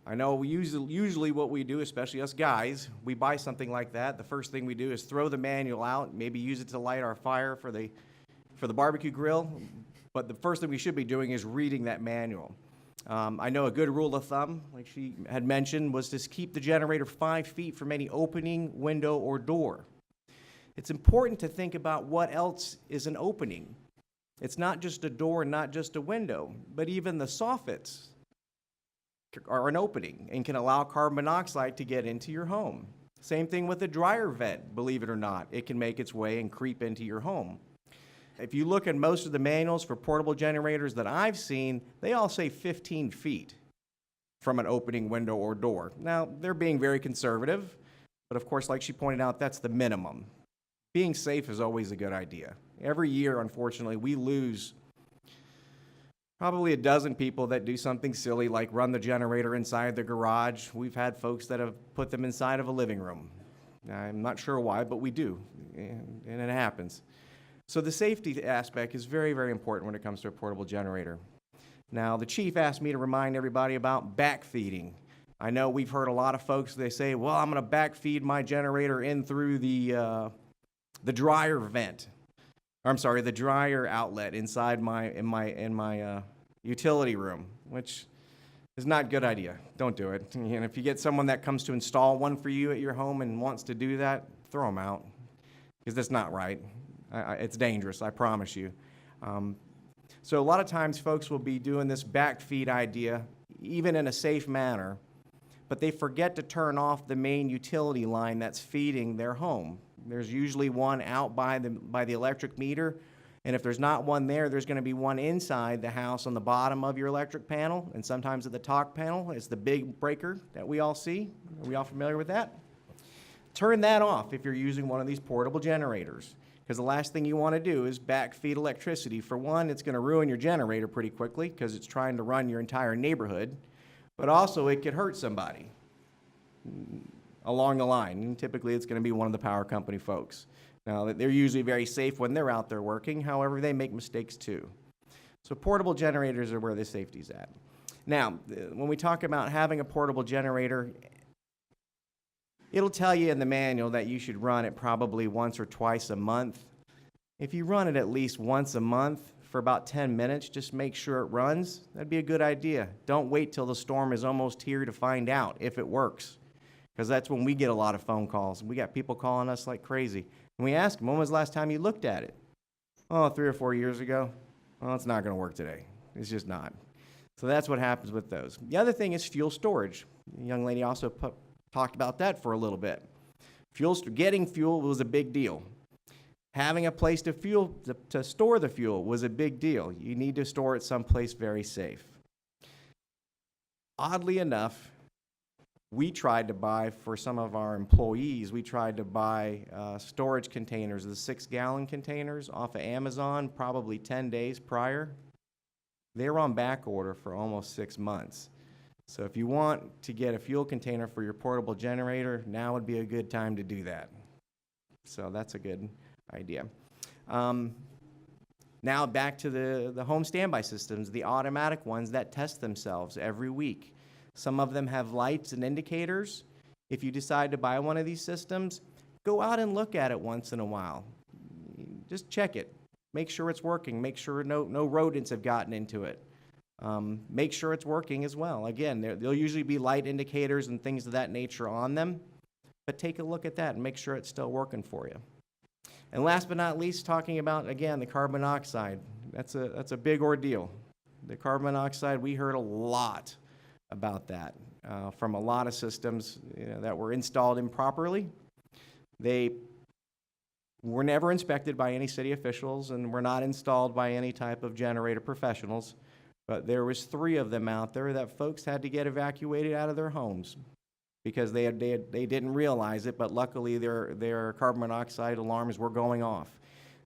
[SPEAKER 8] I know usually what we do, especially us guys, we buy something like that. The first thing we do is throw the manual out, maybe use it to light our fire for the barbecue grill. But the first thing we should be doing is reading that manual. I know a good rule of thumb, like she had mentioned, was to keep the generator 5 feet from any opening, window, or door. It's important to think about what else is an opening. It's not just a door and not just a window, but even the soffits are an opening and can allow carbon monoxide to get into your home. Same thing with the dryer vent, believe it or not. It can make its way and creep into your home. If you look at most of the manuals for portable generators that I've seen, they all say 15 feet from an opening, window, or door. Now, they're being very conservative, but of course, like she pointed out, that's the minimum. Being safe is always a good idea. Every year, unfortunately, we lose probably a dozen people that do something silly like run the generator inside the garage. We've had folks that have put them inside of a living room. I'm not sure why, but we do, and it happens. So the safety aspect is very, very important when it comes to a portable generator. Now, the chief asked me to remind everybody about backfeeding. I know we've heard a lot of folks, they say, well, I'm going to backfeed my generator in through the dryer vent. I'm sorry, the dryer outlet inside my utility room, which is not a good idea. Don't do it. And if you get someone that comes to install one for you at your home and wants to do that, throw them out, because that's not right. It's dangerous, I promise you. So a lot of times folks will be doing this backfeed idea, even in a safe manner, but they forget to turn off the main utility line that's feeding their home. There's usually one out by the electric meter, and if there's not one there, there's going to be one inside the house on the bottom of your electric panel, and sometimes at the top panel. It's the big breaker that we all see. Are we all familiar with that? Turn that off if you're using one of these portable generators, because the last thing you want to do is backfeed electricity. For one, it's going to ruin your generator pretty quickly because it's trying to run your entire neighborhood, but also it could hurt somebody along the line, and typically it's going to be one of the power company folks. Now, they're usually very safe when they're out there working, however, they make mistakes too. So portable generators are where the safety's at. Now, when we talk about having a portable generator, it'll tell you in the manual that you should run it probably once or twice a month. If you run it at least once a month for about 10 minutes, just make sure it runs, that'd be a good idea. Don't wait till the storm is almost here to find out if it works, because that's when we get a lot of phone calls. We got people calling us like crazy. And we ask them, when was the last time you looked at it? Oh, 3 or 4 years ago. Well, it's not going to work today. It's just not. So that's what happens with those. The other thing is fuel storage. The young lady also talked about that for a little bit. Getting fuel was a big deal. Having a place to store the fuel was a big deal. You need to store it someplace very safe. Oddly enough, we tried to buy, for some of our employees, we tried to buy storage containers, the 6-gallon containers off of Amazon probably 10 days prior. They were on back order for almost 6 months. So if you want to get a fuel container for your portable generator, now would be a good time to do that. So that's a good idea. Now back to the home standby systems, the automatic ones that test themselves every week. Some of them have lights and indicators. If you decide to buy one of these systems, go out and look at it once in a while. Just check it. Make sure it's working. Make sure no rodents have gotten into it. Make sure it's working as well. Again, there'll usually be light indicators and things of that nature on them, but take a look at that and make sure it's still working for you. And last but not least, talking about, again, the carbon monoxide. That's a big ordeal. The carbon monoxide, we heard a lot about that from a lot of systems that were installed improperly. They were never inspected by any city officials and were not installed by any type of generator professionals, but there was 3 of them out there that folks had to get evacuated out of their homes because they didn't realize it, but luckily their carbon monoxide alarms were going off.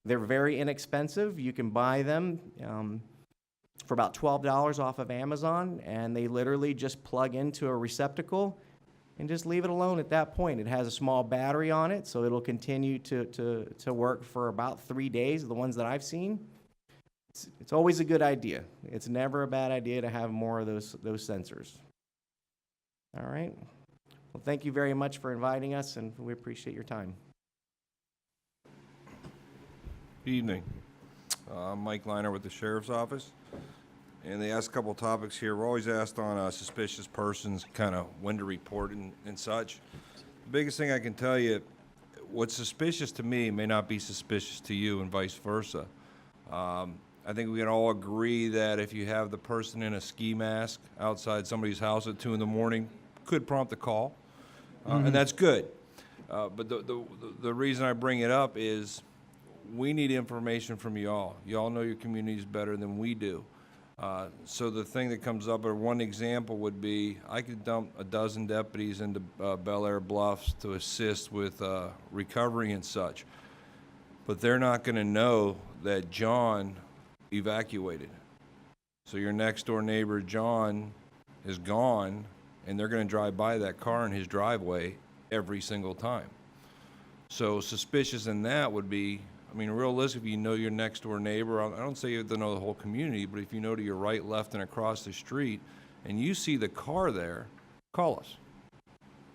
[SPEAKER 8] They're very inexpensive. You can buy them for about $12 off of Amazon, and they literally just plug into a receptacle and just leave it alone at that point. It has a small battery on it, so it'll continue to work for about 3 days, the ones that I've seen. It's always a good idea. It's never a bad idea to have more of those sensors. All right. Well, thank you very much for inviting us, and we appreciate your time.
[SPEAKER 9] Good evening. I'm Mike Liner with the Sheriff's Office, and they asked a couple topics here. We're always asked on suspicious persons, kind of when to report and such. The biggest thing I can tell you, what's suspicious to me may not be suspicious to you and vice versa. I think we can all agree that if you have the person in a ski mask outside somebody's house at 2 in the morning, could prompt a call, and that's good. But the reason I bring it up is we need information from y'all. Y'all know your communities better than we do. So the thing that comes up, or one example would be, I could dump a dozen deputies into Belleair Bluffs to assist with recovery and such, but they're not going to know that John evacuated. So your next door neighbor, John, is gone, and they're going to drive by that car in his driveway every single time. So suspicious in that would be, I mean, realistically, you know your next door neighbor. I don't say you have to know the whole community, but if you know to your right, left, and across the street, and you see the car there, call us.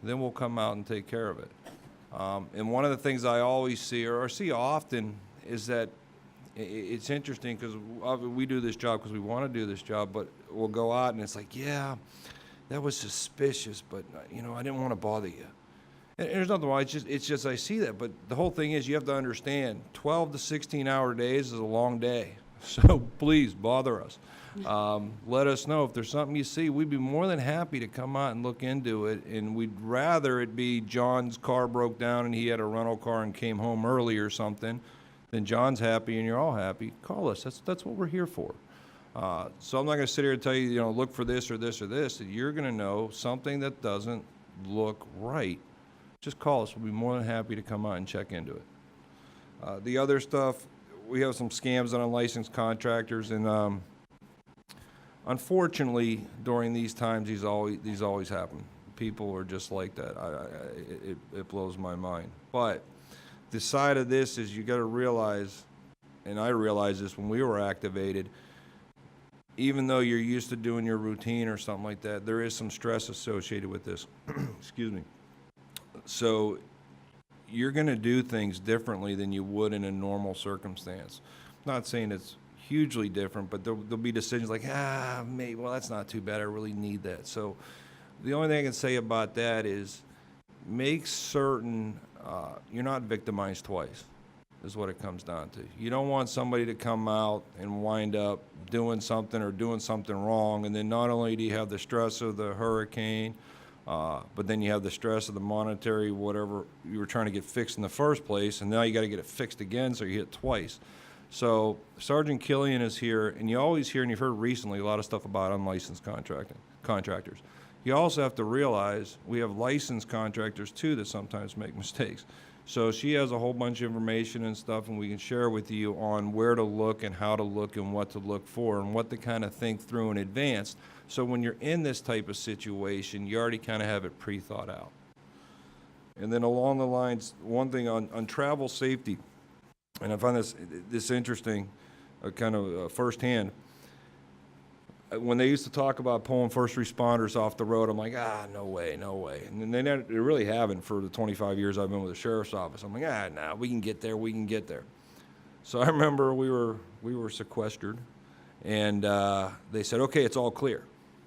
[SPEAKER 9] Then we'll come out and take care of it. And one of the things I always see, or see often, is that it's interesting because we do this job because we want to do this job, but we'll go out and it's like, yeah, that was suspicious, but I didn't want to bother you. And there's nothing wrong. It's just I see that. But the whole thing is you have to understand 12 to 16-hour days is a long day. So please bother us. Let us know if there's something you see. We'd be more than happy to come out and look into it. And we'd rather it be John's car broke down and he had a rental car and came home early or something than John's happy and you're all happy. Call us. That's what we're here for. So I'm not going to sit here and tell you, look for this or this or this. You're going to know something that doesn't look right. Just call us. We'll be more than happy to come out and check into it. The other stuff, we have some scams on unlicensed contractors, and unfortunately, during these times, these always happen. People are just like that. It blows my mind. But the side of this is you got to realize, and I realized this when we were activated, even though you're used to doing your routine or something like that, there is some stress associated with this. Excuse me. So you're going to do things differently than you would in a normal circumstance. I'm not saying it's hugely different, but there'll be decisions like, maybe, well, that's not too bad, I really need that. So the only thing I can say about that is make certain you're not victimized twice, is what it comes down to. You don't want somebody to come out and wind up doing something wrong, and then not only do you have the stress of the hurricane, but then you have the stress of the monetary, whatever you were trying to get fixed in the first place, and now you got to get it fixed again, so you hit twice. So Sergeant Killian is here, and you always hear, and you've heard recently, a lot of stuff about unlicensed contractors. You also have to realize we have licensed contractors too that sometimes make mistakes. So she has a whole bunch of information and stuff, and we can share with you on where to look and how to look and what to look for and what to kind of think through in advance. So when you're in this type of situation, you already kind of have it pre-thought out. And then along the lines, one thing on travel safety, and I find this interesting, kind of firsthand. When they used to talk about pulling first responders off the road, I'm like, no way, no way. And they really haven't for the 25 years I've been with the sheriff's office. I'm like, no, we can get there, we can get there. So I remember we were sequestered, and they said, okay, it's all clear.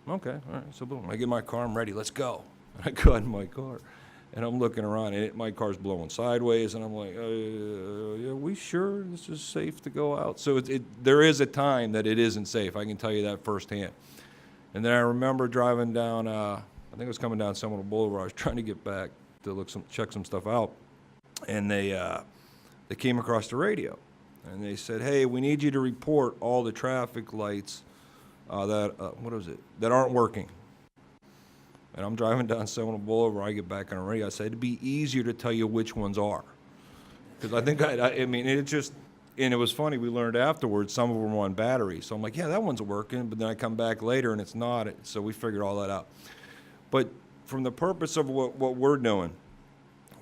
[SPEAKER 9] Okay, all right, so boom, I get my car, I'm ready, let's go. I got in my car, and I'm looking around, and my car's blowing sideways, and I'm like, are we sure this is safe to go out? So there is a time that it isn't safe, I can tell you that firsthand. And then I remember driving down, I think it was coming down Seminole Boulevard, I was trying to get back to check some stuff out, and they came across the radio, and they said, hey, we need you to report all the traffic lights that aren't working. And I'm driving down Seminole Boulevard, I get back on the radio, I say, it'd be easier to tell you which ones are. Because I think, I mean, and it was funny, we learned afterwards, some of them were on battery. So I'm like, yeah, that one's working, but then I come back later and it's not, so we figured all that out. But from the purpose of what we're doing,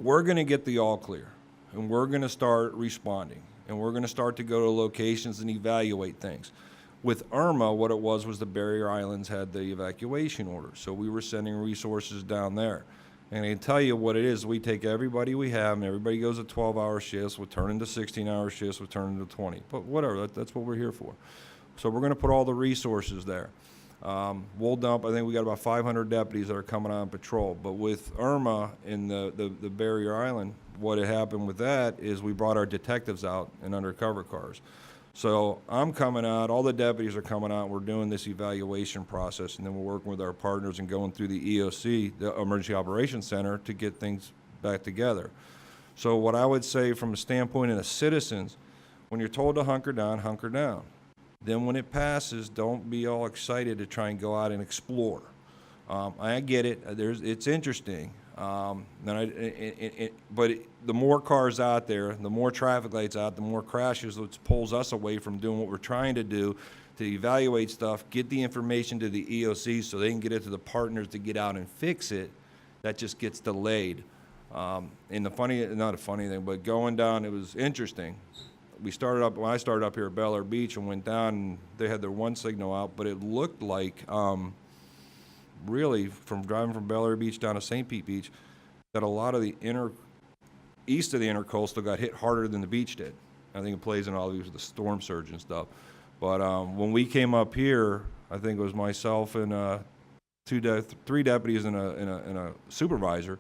[SPEAKER 9] we're gonna get the all clear, and we're gonna start responding, and we're gonna start to go to locations and evaluate things. With Irma, what it was the Barrier Islands had the evacuation order, so we were sending resources down there. And I can tell you what it is, we take everybody we have, and everybody goes to 12-hour shifts, we'll turn into 16-hour shifts, we'll turn into 20. But whatever, that's what we're here for. So we're gonna put all the resources there. We'll dump, I think we got about 500 deputies that are coming on patrol. But with Irma in the Barrier Island, what had happened with that is we brought our detectives out in undercover cars. So I'm coming out, all the deputies are coming out, we're doing this evaluation process, and then we're working with our partners and going through the EOC, the Emergency Operations Center, to get things back together. So what I would say from a standpoint of the citizens, when you're told to hunker down, hunker down. Then when it passes, don't be all excited to try and go out and explore. I get it, it's interesting. But the more cars out there, the more traffic lights out, the more crashes, which pulls us away from doing what we're trying to do, to evaluate stuff, get the information to the EOC so they can get it to the partners to get out and fix it. That just gets delayed. And not a funny thing, but going down, it was interesting. When I started up here at Belleair Beach and went down, and they had their one signal out, but it looked like, really, from driving from Belleair Beach down to St. Pete Beach, that a lot of the east of the intercoastal got hit harder than the beach did. I think it plays in all these with the storm surge and stuff. But when we came up here, I think it was myself and three deputies and a supervisor.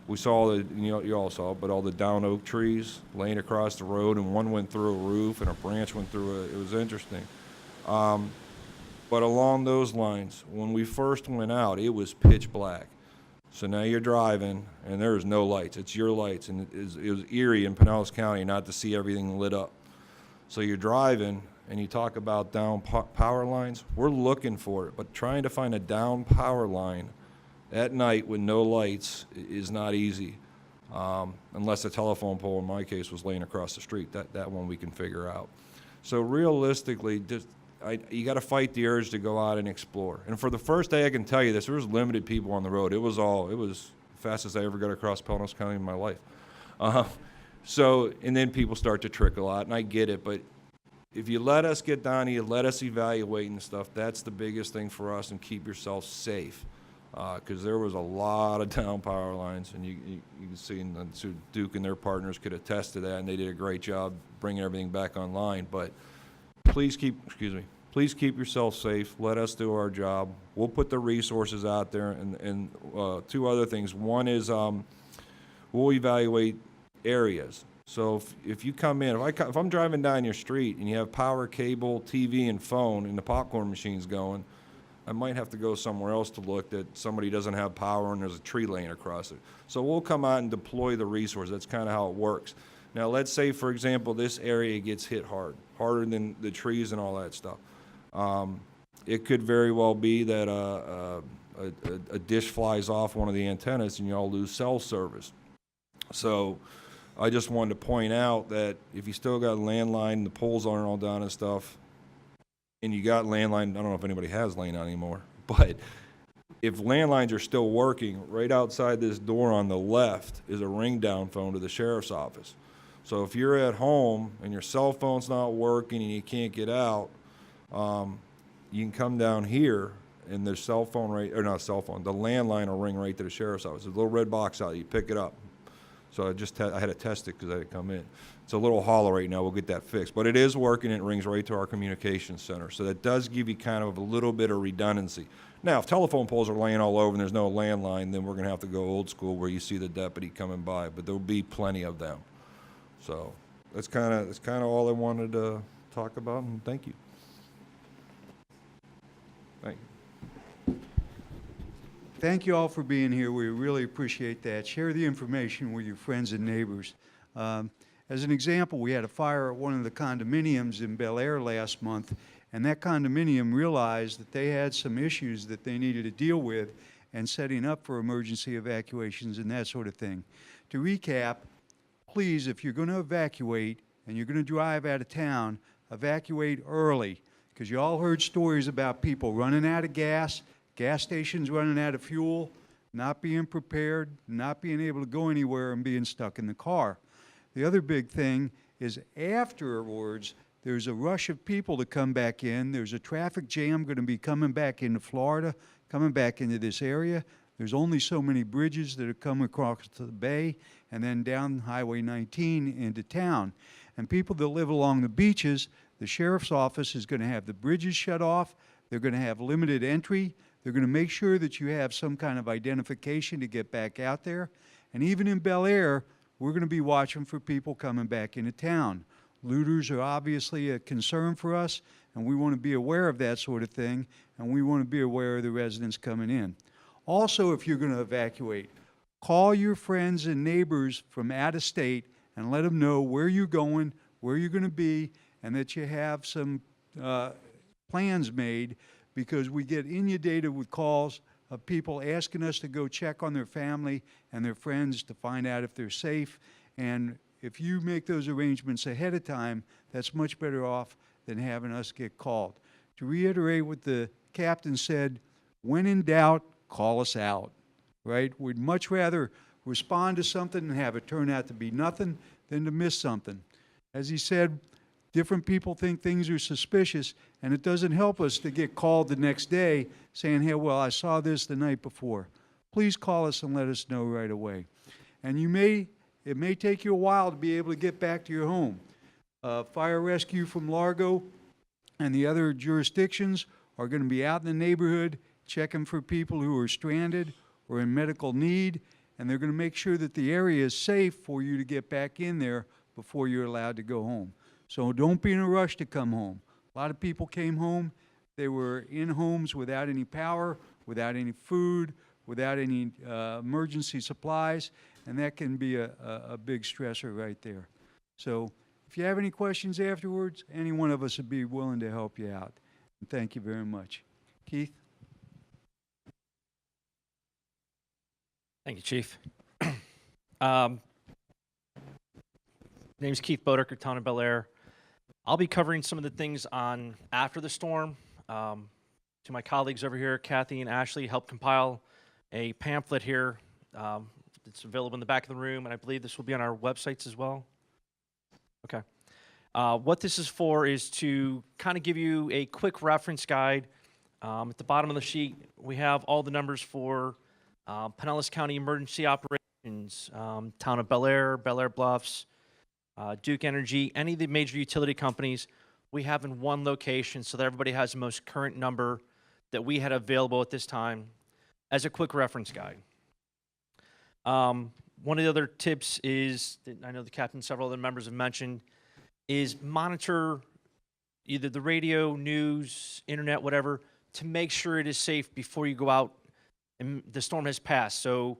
[SPEAKER 9] We saw you all saw, but all the down oak trees laying across the road, and one went through a roof and a branch went through it. It was interesting. But along those lines, when we first went out, it was pitch black. So now you're driving, and there's no lights. It's your lights, and it was eerie in Pinellas County not to see everything lit up. So you're driving, and you talk about down power lines. We're looking for it, but trying to find a down power line at night with no lights is not easy, unless the telephone pole, in my case, was laying across the street. That one we can figure out. So realistically, you got to fight the urge to go out and explore. And for the first day, I can tell you this, there was limited people on the road. It was the fastest I ever got across Pinellas County in my life. And then people start to trickle out, and I get it, but if you let us get down here, let us evaluate and stuff, that's the biggest thing for us, and keep yourself safe. Because there was a lot of down power lines, and you can see, and so Duke and their partners could attest to that, and they did a great job bringing everything back online. But please keep yourself safe. Let us do our job. We'll put the resources out there, and two other things. One is we'll evaluate areas. So if you come in, if I'm driving down your street and you have power, cable, TV, and phone, and the popcorn machine's going, I might have to go somewhere else to look that somebody doesn't have power and there's a tree laying across it. So we'll come out and deploy the resource. That's kind of how it works. Now, let's say, for example, this area gets hit harder than the trees and all that stuff. It could very well be that a dish flies off one of the antennas and you all lose cell service. So I just wanted to point out that if you still got landline, the poles aren't all down and stuff, and you got landline, I don't know if anybody has landline anymore, but if landlines are still working, right outside this door on the left is a ring down phone to the sheriff's office. So if you're at home and your cell phone's not working and you can't get out, you can come down here and there's cell phone the landline will ring right to the sheriff's office. There's a little red box out, you pick it up. So I had to test it because I had to come in. It's a little hollow right now, we'll get that fixed. But it is working, it rings right to our communications center. So that does give you kind of a little bit of redundancy. Now, if telephone poles are laying all over and there's no landline, then we're gonna have to go old school where you see the deputy coming by, but there'll be plenty of them. So that's kind of all I wanted to talk about, and thank you. Thank you.
[SPEAKER 10] Thank you all for being here. We really appreciate that. Share the information with your friends and neighbors. As an example, we had a fire at one of the condominiums in Belleair last month, and that condominium realized that they had some issues that they needed to deal with and setting up for emergency evacuations and that sort of thing. To recap, please, if you're going to evacuate and you're going to drive out of town, evacuate early, because you all heard stories about people running out of gas stations running out of fuel, not being prepared, not being able to go anywhere, and being stuck in the car. The other big thing is afterwards, there's a rush of people to come back in. There's a traffic jam going to be coming back into Florida, coming back into this area. There's only so many bridges that are coming across to the bay and then down Highway 19 into town. And people that live along the beaches, the sheriff's office is going to have the bridges shut off. They're going to have limited entry. They're going to make sure that you have some kind of identification to get back out there. And even in Belleair, we're going to be watching for people coming back into town. Looters are obviously a concern for us, and we want to be aware of that sort of thing, and we want to be aware of the residents coming in. Also, if you're going to evacuate, call your friends and neighbors from out of state and let them know where you're going, where you're going to be, and that you have some plans made, because we get inundated with calls of people asking us to go check on their family and their friends to find out if they're safe. And if you make those arrangements ahead of time, that's much better off than having us get called. To reiterate what the captain said, when in doubt, call us out, right? We'd much rather respond to something and have it turn out to be nothing than to miss something. As he said, different people think things are suspicious, and it doesn't help us to get called the next day saying, hey, well, I saw this the night before. Please call us and let us know right away. And it may take you a while to be able to get back to your home. Fire rescue from Largo and the other jurisdictions are going to be out in the neighborhood checking for people who are stranded or in medical need, and they're going to make sure that the area is safe for you to get back in there before you're allowed to go home. So don't be in a rush to come home. A lot of people came home. They were in homes without any power, without any food, without any emergency supplies, and that can be a big stressor right there. So if you have any questions afterwards, any one of us would be willing to help you out. And thank you very much. Keith?
[SPEAKER 11] Thank you, Chief. Name's Keith Bodecker, Town of Belleair. I'll be covering some of the things on after the storm. To my colleagues over here, Kathy and Ashley, helped compile a pamphlet here. It's available in the back of the room, and I believe this will be on our websites as well. Okay. What this is for is to kind of give you a quick reference guide. At the bottom of the sheet, we have all the numbers for Pinellas County Emergency Operations, Town of Belleair, Belleair Bluffs, Duke Energy, any of the major utility companies we have in one location so that everybody has the most current number that we had available at this time as a quick reference guide. One of the other tips is, that I know the captain and several other members have mentioned, is monitor either the radio, news, internet, whatever, to make sure it is safe before you go out and the storm has passed. So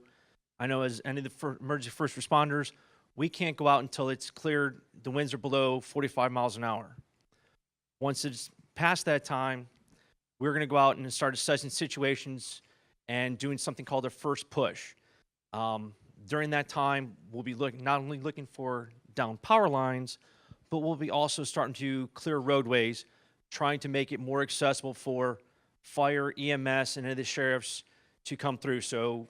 [SPEAKER 11] I know as any of the emergency first responders, we can't go out until it's cleared, the winds are below 45 miles an hour. Once it's past that time, we're going to go out and start assessing situations and doing something called a first push. During that time, we'll be not only looking for down power lines, but we'll be also starting to clear roadways, trying to make it more accessible for fire, EMS, and any of the sheriffs to come through. So,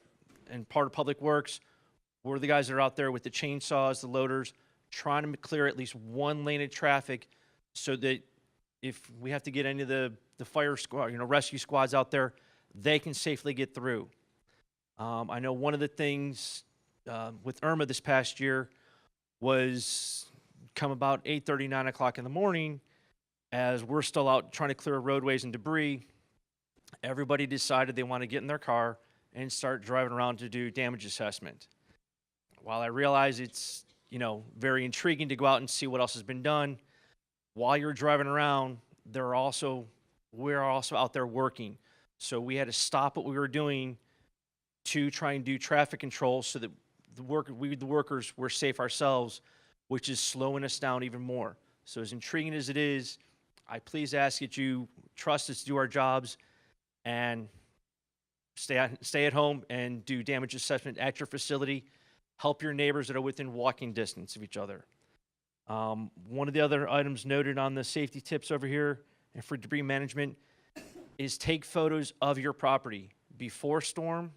[SPEAKER 11] and part of Public Works, we're the guys that are out there with the chainsaws, the loaders, trying to clear at least one lane of traffic so that if we have to get any of the fire squad, rescue squads out there, they can safely get through. I know one of the things with Irma this past year was come about 8:30, 9 o'clock in the morning, as we're still out trying to clear roadways and debris, everybody decided they want to get in their car and start driving around to do damage assessment. While I realize it's, very intriguing to go out and see what else has been done, while you're driving around, we're also out there working. So we had to stop what we were doing to try and do traffic control so that the workers were safe ourselves, which is slowing us down even more. So as intriguing as it is, I please ask that you trust us to do our jobs and stay at home and do damage assessment at your facility. Help your neighbors that are within walking distance of each other. One of the other items noted on the safety tips over here and for debris management is take photos of your property before storm.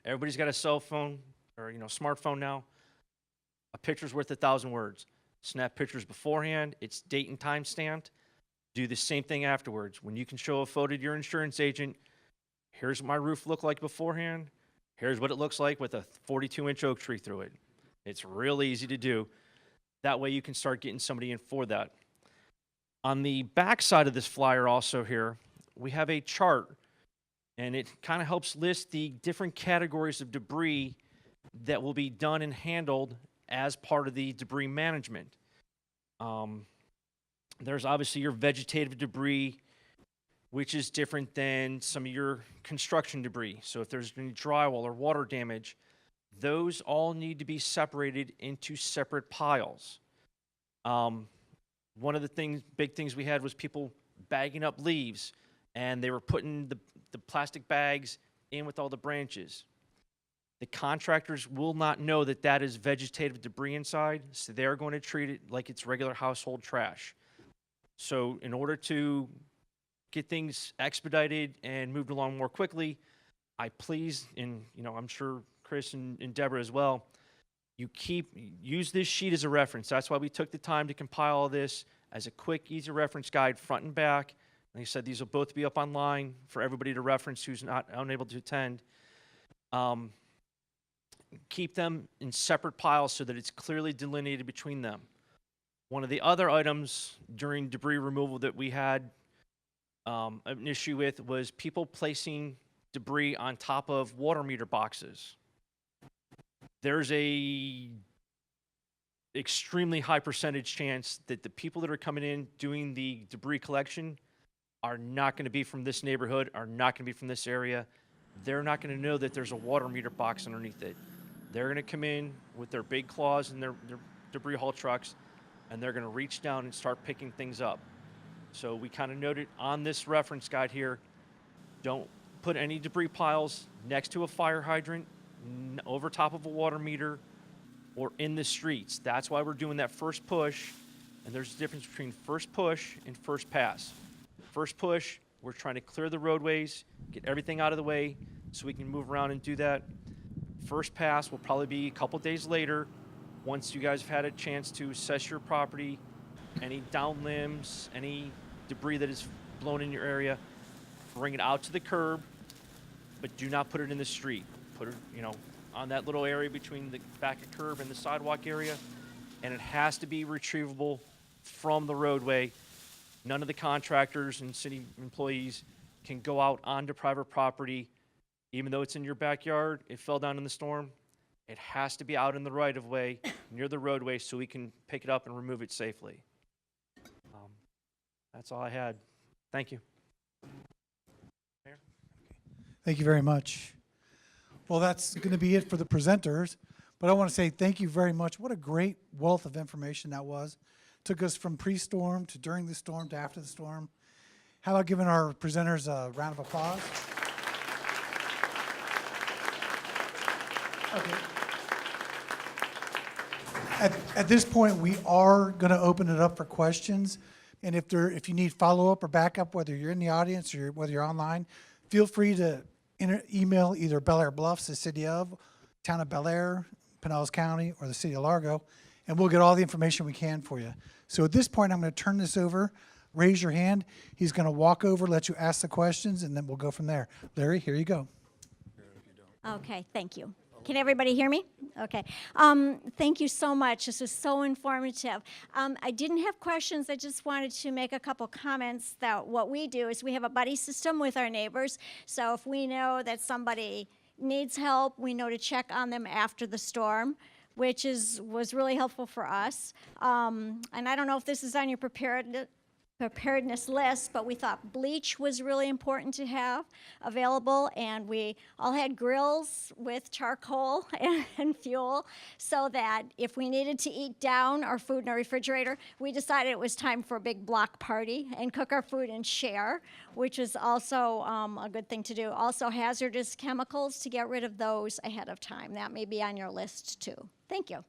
[SPEAKER 11] Everybody's got a cell phone or smartphone now. A picture's worth 1,000 words. Snap pictures beforehand. It's date and time stamped. Do the same thing afterwards. When you can show a photo to your insurance agent, here's what my roof looked like beforehand. Here's what it looks like with a 42-inch oak tree through it. It's real easy to do. That way you can start getting somebody in for that. On the back side of this flyer also here, we have a chart, and it kind of helps list the different categories of debris that will be done and handled as part of the debris management. There's obviously your vegetative debris, which is different than some of your construction debris. So if there's any drywall or water damage, those all need to be separated into separate piles. One of the big things we had was people bagging up leaves, and they were putting the plastic bags in with all the branches. The contractors will not know that that is vegetative debris inside, so they're going to treat it like it's regular household trash. So in order to get things expedited and moved along more quickly, I please, and I'm sure Chris and Deborah as well, use this sheet as a reference. That's why we took the time to compile all this as a quick, easy reference guide, front and back. Like I said, these will both be up online for everybody to reference who's unable to attend. Keep them in separate piles so that it's clearly delineated between them. One of the other items during debris removal that we had an issue with was people placing debris on top of water meter boxes. There's a extremely high percentage chance that the people that are coming in doing the debris collection are not going to be from this neighborhood, are not going to be from this area. They're not going to know that there's a water meter box underneath it. They're going to come in with their big claws and their debris haul trucks, and they're going to reach down and start picking things up. So we kind of noted on this reference guide here, don't put any debris piles next to a fire hydrant, over top of a water meter, or in the streets. That's why we're doing that first push, and there's a difference between first push and first pass. First push, we're trying to clear the roadways, get everything out of the way so we can move around and do that. First pass will probably be a couple days later, once you guys have had a chance to assess your property, any down limbs, any debris that is blown in your area, bring it out to the curb, but do not put it in the street. Put it, on that little area between the back of curb and the sidewalk area, and it has to be retrievable from the roadway. None of the contractors and city employees can go out onto private property, even though it's in your backyard, it fell down in the storm. It has to be out in the right-of-way, near the roadway, so we can pick it up and remove it safely. That's all I had. Thank you.
[SPEAKER 1] Thank you very much. Well, that's going to be it for the presenters, but I want to say thank you very much. What a great wealth of information that was. Took us from pre-storm to during the storm to after the storm. How about giving our presenters a round of applause? Okay. At this point, we are going to open it up for questions. And if you need follow-up or backup, whether you're in the audience or whether you're online, feel free to email either Belleair Bluffs, the City of, Town of Belleair, Pinellas County, or the City of Largo, and we'll get all the information we can for you. So at this point, I'm going to turn this over. Raise your hand. He's going to walk over, let you ask the questions, and then we'll go from there. Larry, here you go.
[SPEAKER 12] Okay, thank you. Can everybody hear me? Okay. Thank you so much. This was so informative. I didn't have questions. I just wanted to make a couple comments that what we do is we have a buddy system with our neighbors. So if we know that somebody needs help, we know to check on them after the storm, which was really helpful for us. And I don't know if this is on your preparedness list, but we thought bleach was really important to have available, and we all had grills with charcoal and fuel, so that if we needed to eat down our food in our refrigerator, we decided it was time for a big block party and cook our food and share, which is also a good thing to do. Also, hazardous chemicals, to get rid of those ahead of time. That may be on your list too. Thank you.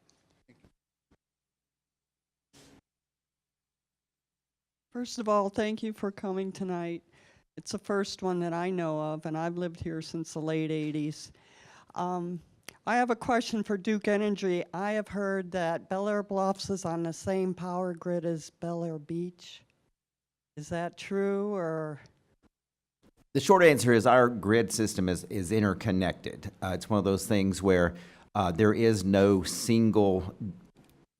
[SPEAKER 13] First of all, thank you for coming tonight. It's the first one that I know of, and I've lived here since the late 80s. I have a question for Duke Energy. I have heard that Belleair Bluffs is on the same power grid as Belleair Beach. Is that true, or?
[SPEAKER 4] The short answer is our grid system is interconnected. It's one of those things where there is no single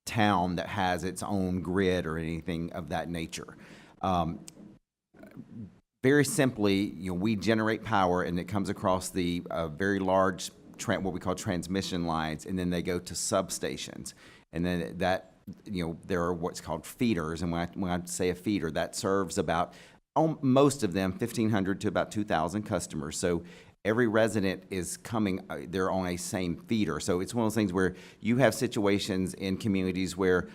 [SPEAKER 4] town that has its own grid or anything of that nature. Very simply, we generate power, and it comes across the very large what we call transmission lines, and then they go to substations, and then that there are what's called feeders. And when I say a feeder, that serves about most of them 1,500 to about 2,000 customers. So every resident is coming, they're on a same feeder. So it's one of those things where you have situations in communities where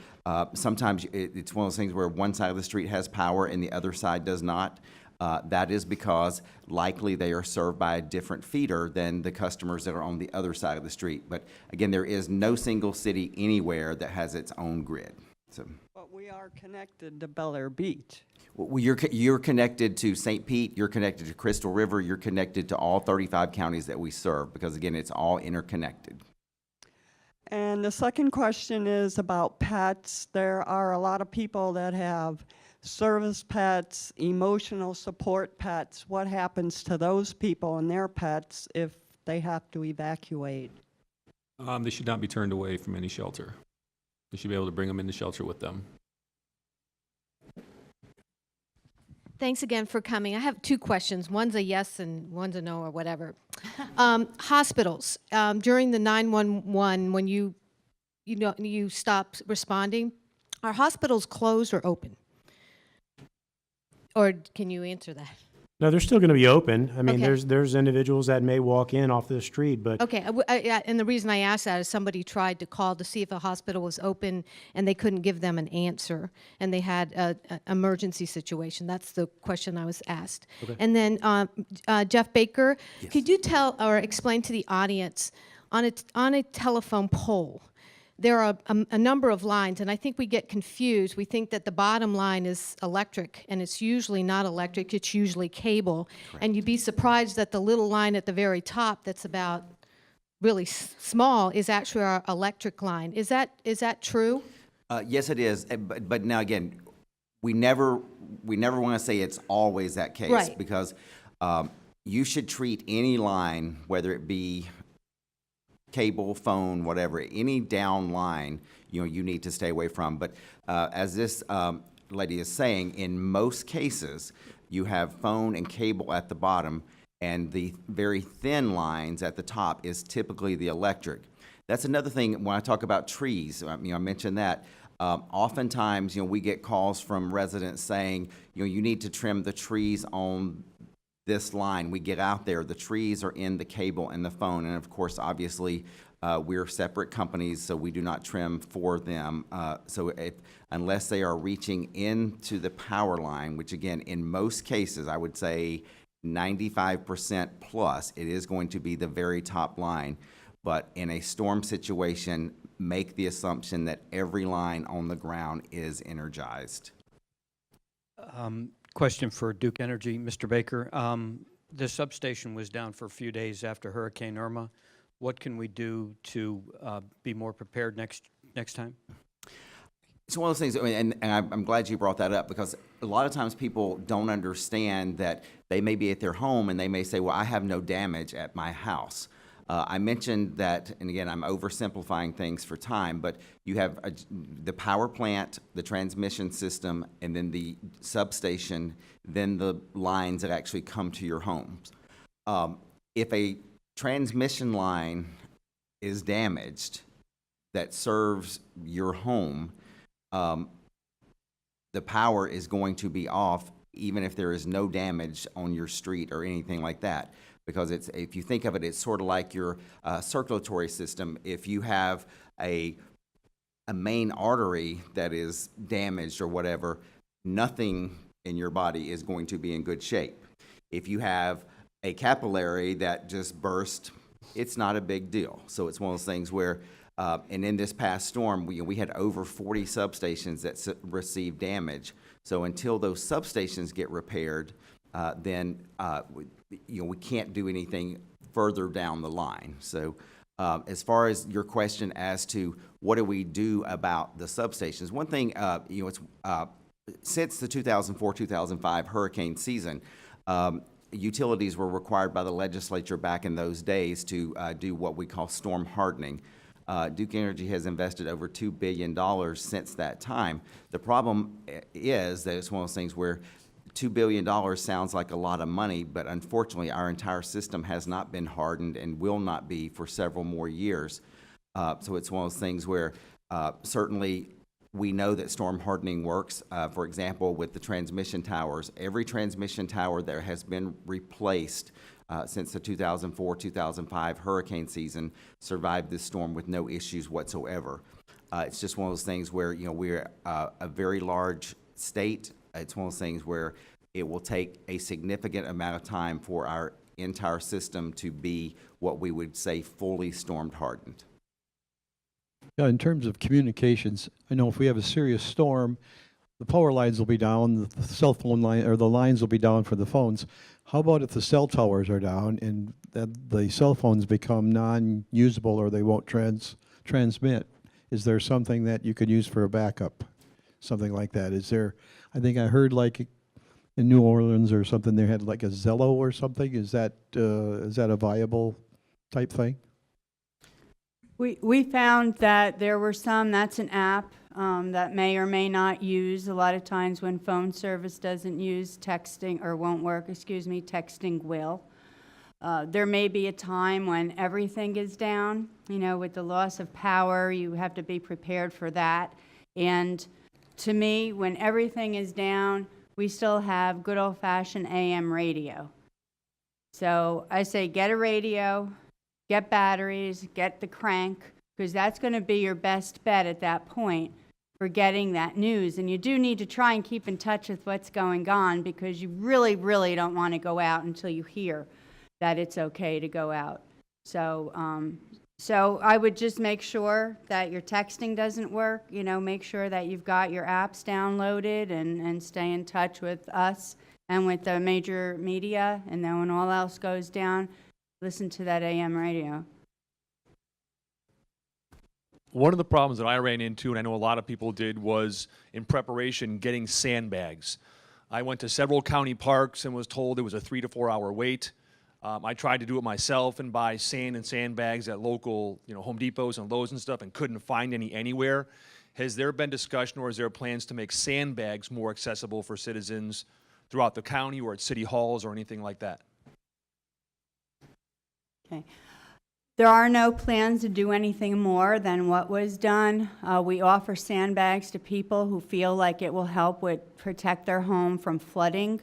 [SPEAKER 4] sometimes it's one of those things where one side of the street has power and the other side does not. That is because likely they are served by a different feeder than the customers that are on the other side of the street. But again, there is no single city anywhere that has its own grid. So.
[SPEAKER 13] But we are connected to Belleair Beach.
[SPEAKER 4] Well, you're connected to St. Pete, you're connected to Crystal River, you're connected to all 35 counties that we serve, because again, it's all interconnected.
[SPEAKER 13] And the second question is about pets. There are a lot of people that have service pets, emotional support pets. What happens to those people and their pets if they have to evacuate?
[SPEAKER 7] They should not be turned away from any shelter. They should be able to bring them into shelter with them.
[SPEAKER 14] Thanks again for coming. I have two questions. One's a yes and one's a no, or whatever. Hospitals, during the 911, when you stopped responding, are hospitals closed or open? Or can you answer that?
[SPEAKER 6] No, they're still going to be open. I mean,
[SPEAKER 14] Okay.
[SPEAKER 6] there's individuals that may walk in off the street, but
[SPEAKER 14] Okay, and the reason I asked that is somebody tried to call to see if a hospital was open, and they couldn't give them an answer, and they had an emergency situation. That's the question I was asked.
[SPEAKER 6] Okay.
[SPEAKER 14] And then Jeff Baker, could you tell or explain to the audience, on a telephone pole, there are a number of lines, and I think we get confused. We think that the bottom line is electric, and it's usually not electric, it's usually cable. Correct. And you'd be surprised that the little line at the very top that's about really small is actually our electric line. Is that true?
[SPEAKER 4] Yes, it is. But now again, we never want to say it's always that case.
[SPEAKER 14] Right.
[SPEAKER 4] Because you should treat any line, whether it be cable, phone, whatever, any down line, you need to stay away from. But as this lady is saying, in most cases, you have phone and cable at the bottom, and the very thin lines at the top is typically the electric. That's another thing when I talk about trees. I mentioned that. Oftentimes, we get calls from residents saying, you need to trim the trees on this line. We get out there, the trees are in the cable and the phone, and of course, obviously, we're separate companies, so we do not trim for them. Unless they are reaching into the power line, which again, in most cases, I would say 95% plus, it is going to be the very top line. But in a storm situation, make the assumption that every line on the ground is energized.
[SPEAKER 15] Question for Duke Energy, Mr. Baker. The substation was down for a few days after Hurricane Irma. What can we do to be more prepared next time?
[SPEAKER 4] It's one of those things, and I'm glad you brought that up, because a lot of times people don't understand that they may be at their home and they may say, well, I have no damage at my house. I mentioned that, and again, I'm oversimplifying things for time, but you have the power plant, the transmission system, and then the substation, then the lines that actually come to your homes. If a transmission line is damaged that serves your home, the power is going to be off even if there is no damage on your street or anything like that. Because if you think of it, it's sort of like your circulatory system. If you have a main artery that is damaged or whatever, nothing in your body is going to be in good shape. If you have a capillary that just burst, it's not a big deal. So it's one of those things where, and in this past storm, we had over 40 substations that received damage. So until those substations get repaired, then we can't do anything further down the line. So as far as your question as to what do we do about the substations, one thing, it's since the 2004-2005 hurricane season, utilities were required by the legislature back in those days to do what we call storm hardening. Duke Energy has invested over $2 billion since that time. The problem is that it's one of those things where $2 billion sounds like a lot of money, but unfortunately our entire system has not been hardened and will not be for several more years. So it's one of those things where certainly we know that storm hardening works. For example, with the transmission towers, every transmission tower that has been replaced since the 2004-2005 hurricane season survived this storm with no issues whatsoever. It's just one of those things where we're a very large state. It's one of those things where it will take a significant amount of time for our entire system to be what we would say fully storm hardened.
[SPEAKER 16] Yeah, in terms of communications, I know if we have a serious storm, the power lines will be down, the cell phone line, or the lines will be down for the phones. How about if the cell towers are down and the cell phones become non-usable or they won't transmit? Is there something that you could use for a backup? Something like that? Is there, I think I heard like in New Orleans or something, they had like a Zello or something. Is that a viable type thing?
[SPEAKER 3] We found that there were some, that's an app that may or may not use. A lot of times when phone service doesn't use texting, or won't work, texting will. There may be a time when everything is down. With the loss of power, you have to be prepared for that. And to me, when everything is down, we still have good old-fashioned AM radio. So I say get a radio, get batteries, get the crank, because that's going to be your best bet at that point for getting that news. And you do need to try and keep in touch with what's going on, because you really, really don't want to go out until you hear that it's okay to go out. So I would just make sure that your texting doesn't work, make sure that you've got your apps downloaded and stay in touch with us and with the major media. And then when all else goes down, listen to that AM radio.
[SPEAKER 11] One of the problems that I ran into, and I know a lot of people did, was in preparation getting sandbags. I went to several county parks and was told it was a 3 to 4 hour wait. I tried to do it myself and buy sand and sandbags at local, Home Depots and Lowe's and stuff, and couldn't find any anywhere. Has there been discussion, or is there plans to make sandbags more accessible for citizens throughout the county or at city halls or anything like that?
[SPEAKER 3] Okay. There are no plans to do anything more than what was done. We offer sandbags to people who feel like it will help protect their home from flooding.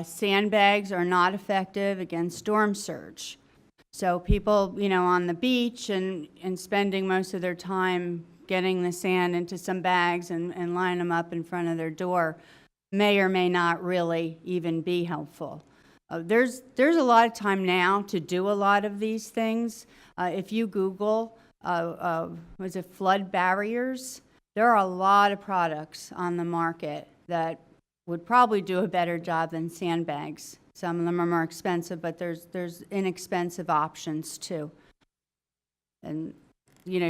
[SPEAKER 3] Sandbags are not effective against storm surge. So people, on the beach and spending most of their time getting the sand into some bags and line them up in front of their door may or may not really even be helpful. There's a lot of time now to do a lot of these things. If you Google, was it flood barriers? There are a lot of products on the market that would probably do a better job than sandbags. Some of them are more expensive, but there's inexpensive options too. And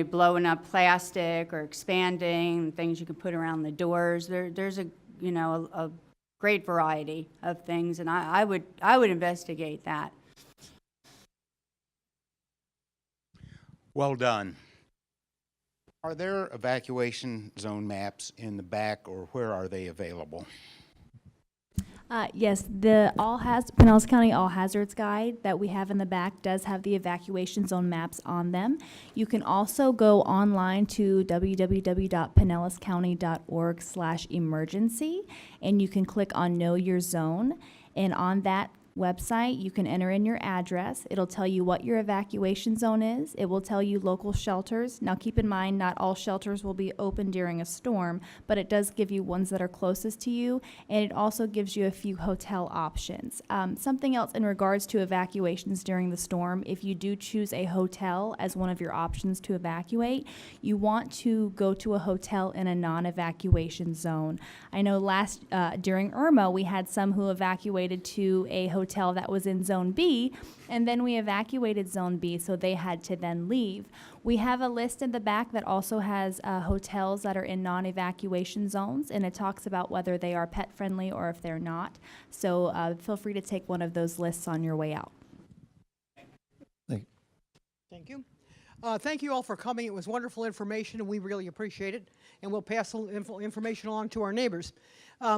[SPEAKER 3] blowing up plastic or expanding, things you can put around the doors. There's a great variety of things, and I would investigate that.
[SPEAKER 17] Well done. Are there evacuation zone maps in the back, or where are they available?
[SPEAKER 5] Yes, the Pinellas County All Hazards Guide that we have in the back does have the evacuation zone maps on them. You can also go online to www.pinellascounty.org/emergency, and you can click on Know Your Zone. And on that website, you can enter in your address. It'll tell you what your evacuation zone is. It will tell you local shelters. Now keep in mind, not all shelters will be open during a storm, but it does give you ones that are closest to you, and it also gives you a few hotel options. Something else in regards to evacuations during the storm, if you do choose a hotel as one of your options to evacuate, you want to go to a hotel in a non-evacuation zone. I know during Irma, we had some who evacuated to a hotel that was in Zone B, and then we evacuated Zone B, so they had to then leave. We have a list in the back that also has hotels that are in non-evacuation zones, and it talks about whether they are pet-friendly or if they're not. So feel free to take one of those lists on your way out.
[SPEAKER 18] Thank you. Thank you all for coming. It was wonderful information, and we really appreciate it. And we'll pass the information along to our neighbors.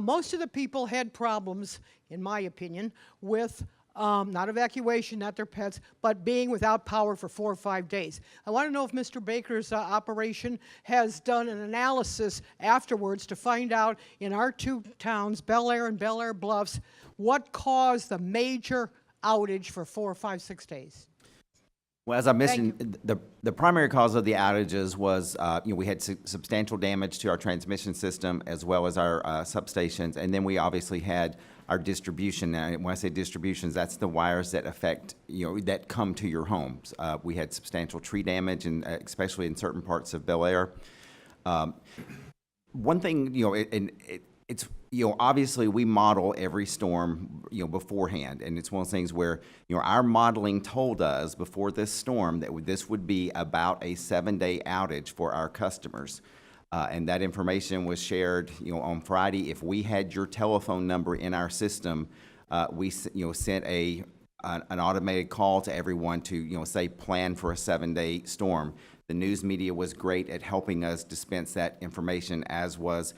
[SPEAKER 18] Most of the people had problems, in my opinion, with not evacuation, not their pets, but being without power for 4 or 5 days. I want to know if Mr. Baker's operation has done an analysis afterwards to find out in our two towns, Belleair and Belleair Bluffs, what caused the major outage for 4, 5, 6 days.
[SPEAKER 4] Well, as I mentioned, the primary cause of the outages was, we had substantial damage to our transmission system as well as our substations, and then we obviously had our distribution. And when I say distributions, that's the wires that affect, that come to your homes. We had substantial tree damage, and especially in certain parts of Belleair. One thing, it's obviously we model every storm, beforehand, and it's one of those things where, our modeling told us before this storm that this would be about a 7-day outage for our customers. And that information was shared, on Friday. If we had your telephone number in our system, we, sent an automated call to everyone to, say, plan for a 7-day storm. The news media was great at helping us dispense that information, as was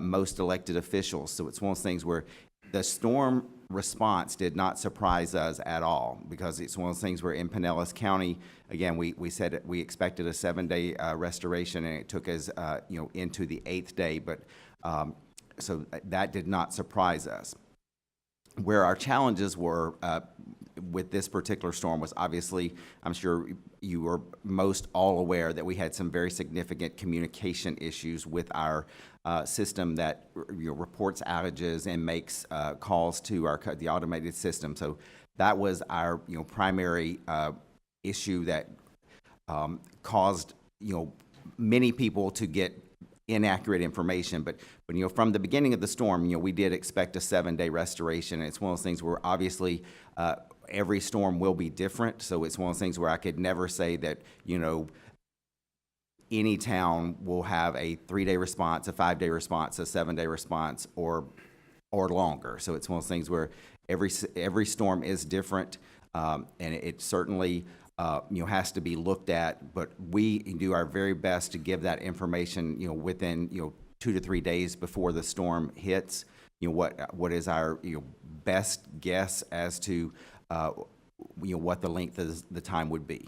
[SPEAKER 4] most elected officials. So it's one of those things where the storm response did not surprise us at all, because it's one of those things where in Pinellas County, again, we said that we expected a 7-day restoration, and it took us, into the 8th day, but so that did not surprise us. Where our challenges were with this particular storm was obviously, I'm sure you were most all aware that we had some very significant communication issues with our system that reports outages and makes calls to the automated system. So that was our primary issue that caused many people to get inaccurate information. But from the beginning of the storm, we did expect a 7-day restoration. And it's one of those things where obviously every storm will be different. So it's one of those things where I could never say that any town will have a 3-day response, a 5-day response, a 7-day response, or longer. So it's one of those things where every storm is different. And it certainly, has to be looked at, but we do our very best to give that information, within, 2 to 3 days before the storm hits. What is our, best guess as to, what the length of the time would be.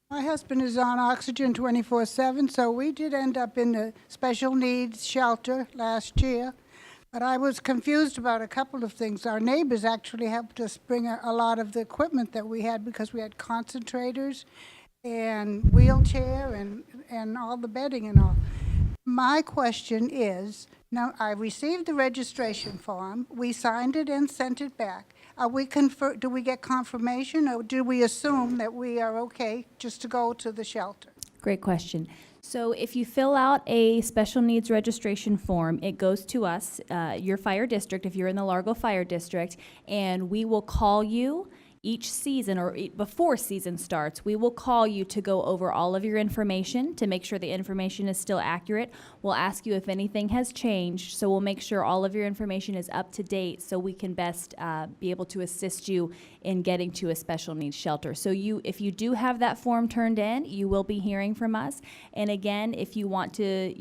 [SPEAKER 19] My husband is on oxygen 24/7, so we did end up in the special needs shelter last year. But I was confused about a couple of things. Our neighbors actually helped us bring a lot of the equipment that we had because we had concentrators and wheelchair and all the bedding and all. My question is, now I received the registration form, we signed it and sent it back. Do we get confirmation, or do we assume that we are okay just to go to the shelter?
[SPEAKER 5] Great question. So if you fill out a special needs registration form, it goes to us, your fire district, if you're in the Largo Fire District, and we will call you each season, or before season starts, we will call you to go over all of your information to make sure the information is still accurate. We'll ask you if anything has changed, so we'll make sure all of your information is up to date so we can best be able to assist you in getting to a special needs shelter. So if you do have that form turned in, you will be hearing from us. And again, if you want to,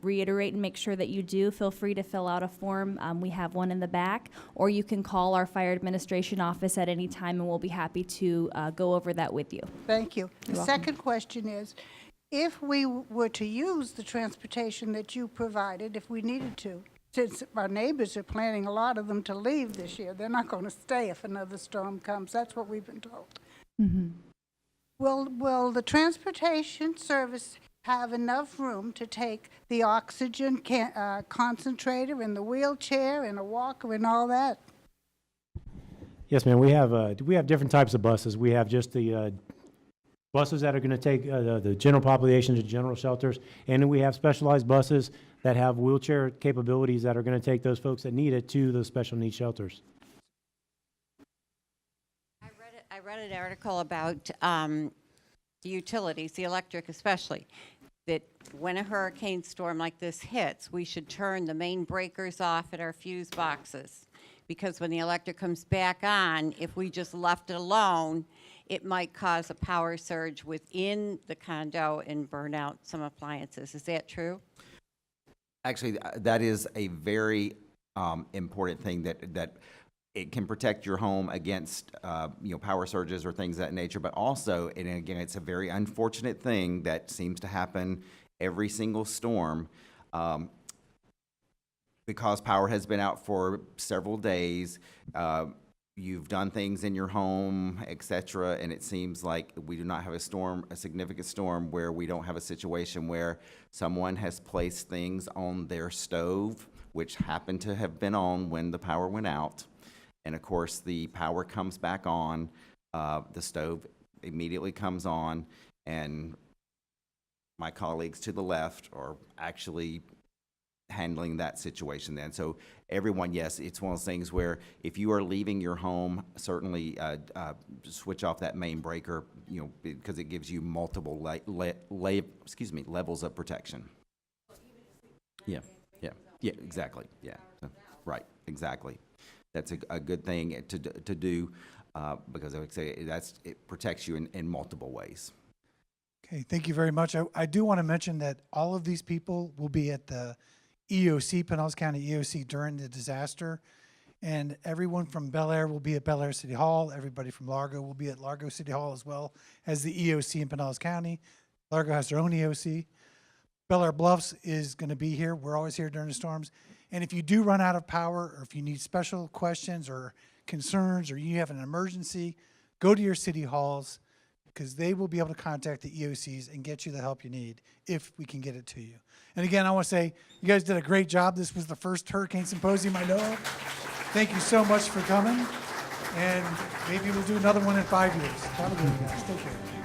[SPEAKER 5] reiterate and make sure that you do, feel free to fill out a form. We have one in the back, or you can call our fire administration office at any time, and we'll be happy to go over that with you.
[SPEAKER 19] Thank you. The
[SPEAKER 5] You're welcome.
[SPEAKER 19] second question is, if we were to use the transportation that you provided, if we needed to, since our neighbors are planning a lot of them to leave this year, they're not going to stay if another storm comes. That's what we've been told.
[SPEAKER 5] Mm-hmm.
[SPEAKER 19] Will the transportation service have enough room to take the oxygen concentrator and the wheelchair and a walker and all that?
[SPEAKER 6] Yes, ma'am. We have different types of buses. We have just the buses that are going to take the general population to general shelters, and then we have specialized buses that have wheelchair capabilities that are going to take those folks that need it to the special needs shelters.
[SPEAKER 20] I read an article about the utilities, the electric especially, that when a hurricane storm like this hits, we should turn the main breakers off at our fuse boxes. Because when the electric comes back on, if we just left it alone, it might cause a power surge within the condo and burn out some appliances. Is that true?
[SPEAKER 4] Actually, that is a very important thing that it can protect your home against power surges or things of that nature. But also, and again, it's a very unfortunate thing that seems to happen every single storm. Because power has been out for several days, you've done things in your home, etc., and it seems like we do not have a significant storm where we don't have a situation where someone has placed things on their stove, which happened to have been on when the power went out, and of course the power comes back on, the stove immediately comes on, and my colleagues to the left are actually handling that situation then. So everyone, yes, it's one of those things where if you are leaving your home, certainly switch off that main breaker, because it gives you multiple levels of protection. Yeah, exactly, yeah, right, exactly. That's a good thing to do because I would say it protects you in multiple ways.
[SPEAKER 1] Okay, thank you very much. I do want to mention that all of these people will be at the EOC, Pinellas County EOC, during the disaster, and everyone from Belleair will be at Belleair City Hall. Everybody from Largo will be at Largo City Hall, as well as the EOC in Pinellas County. Largo has their own EOC. Belleair Bluffs is going to be here. We're always here during the storms. And if you do run out of power, or if you need special questions or concerns, or you have an emergency, go to your city halls, because they will be able to contact the EOCs and get you the help you need if we can get it to you. And again, I want to say you guys did a great job. This was the first Hurricane Symposium I know of. Thank you so much for coming, and maybe we'll do another one in 5 years. Have a good one, guys. Take care.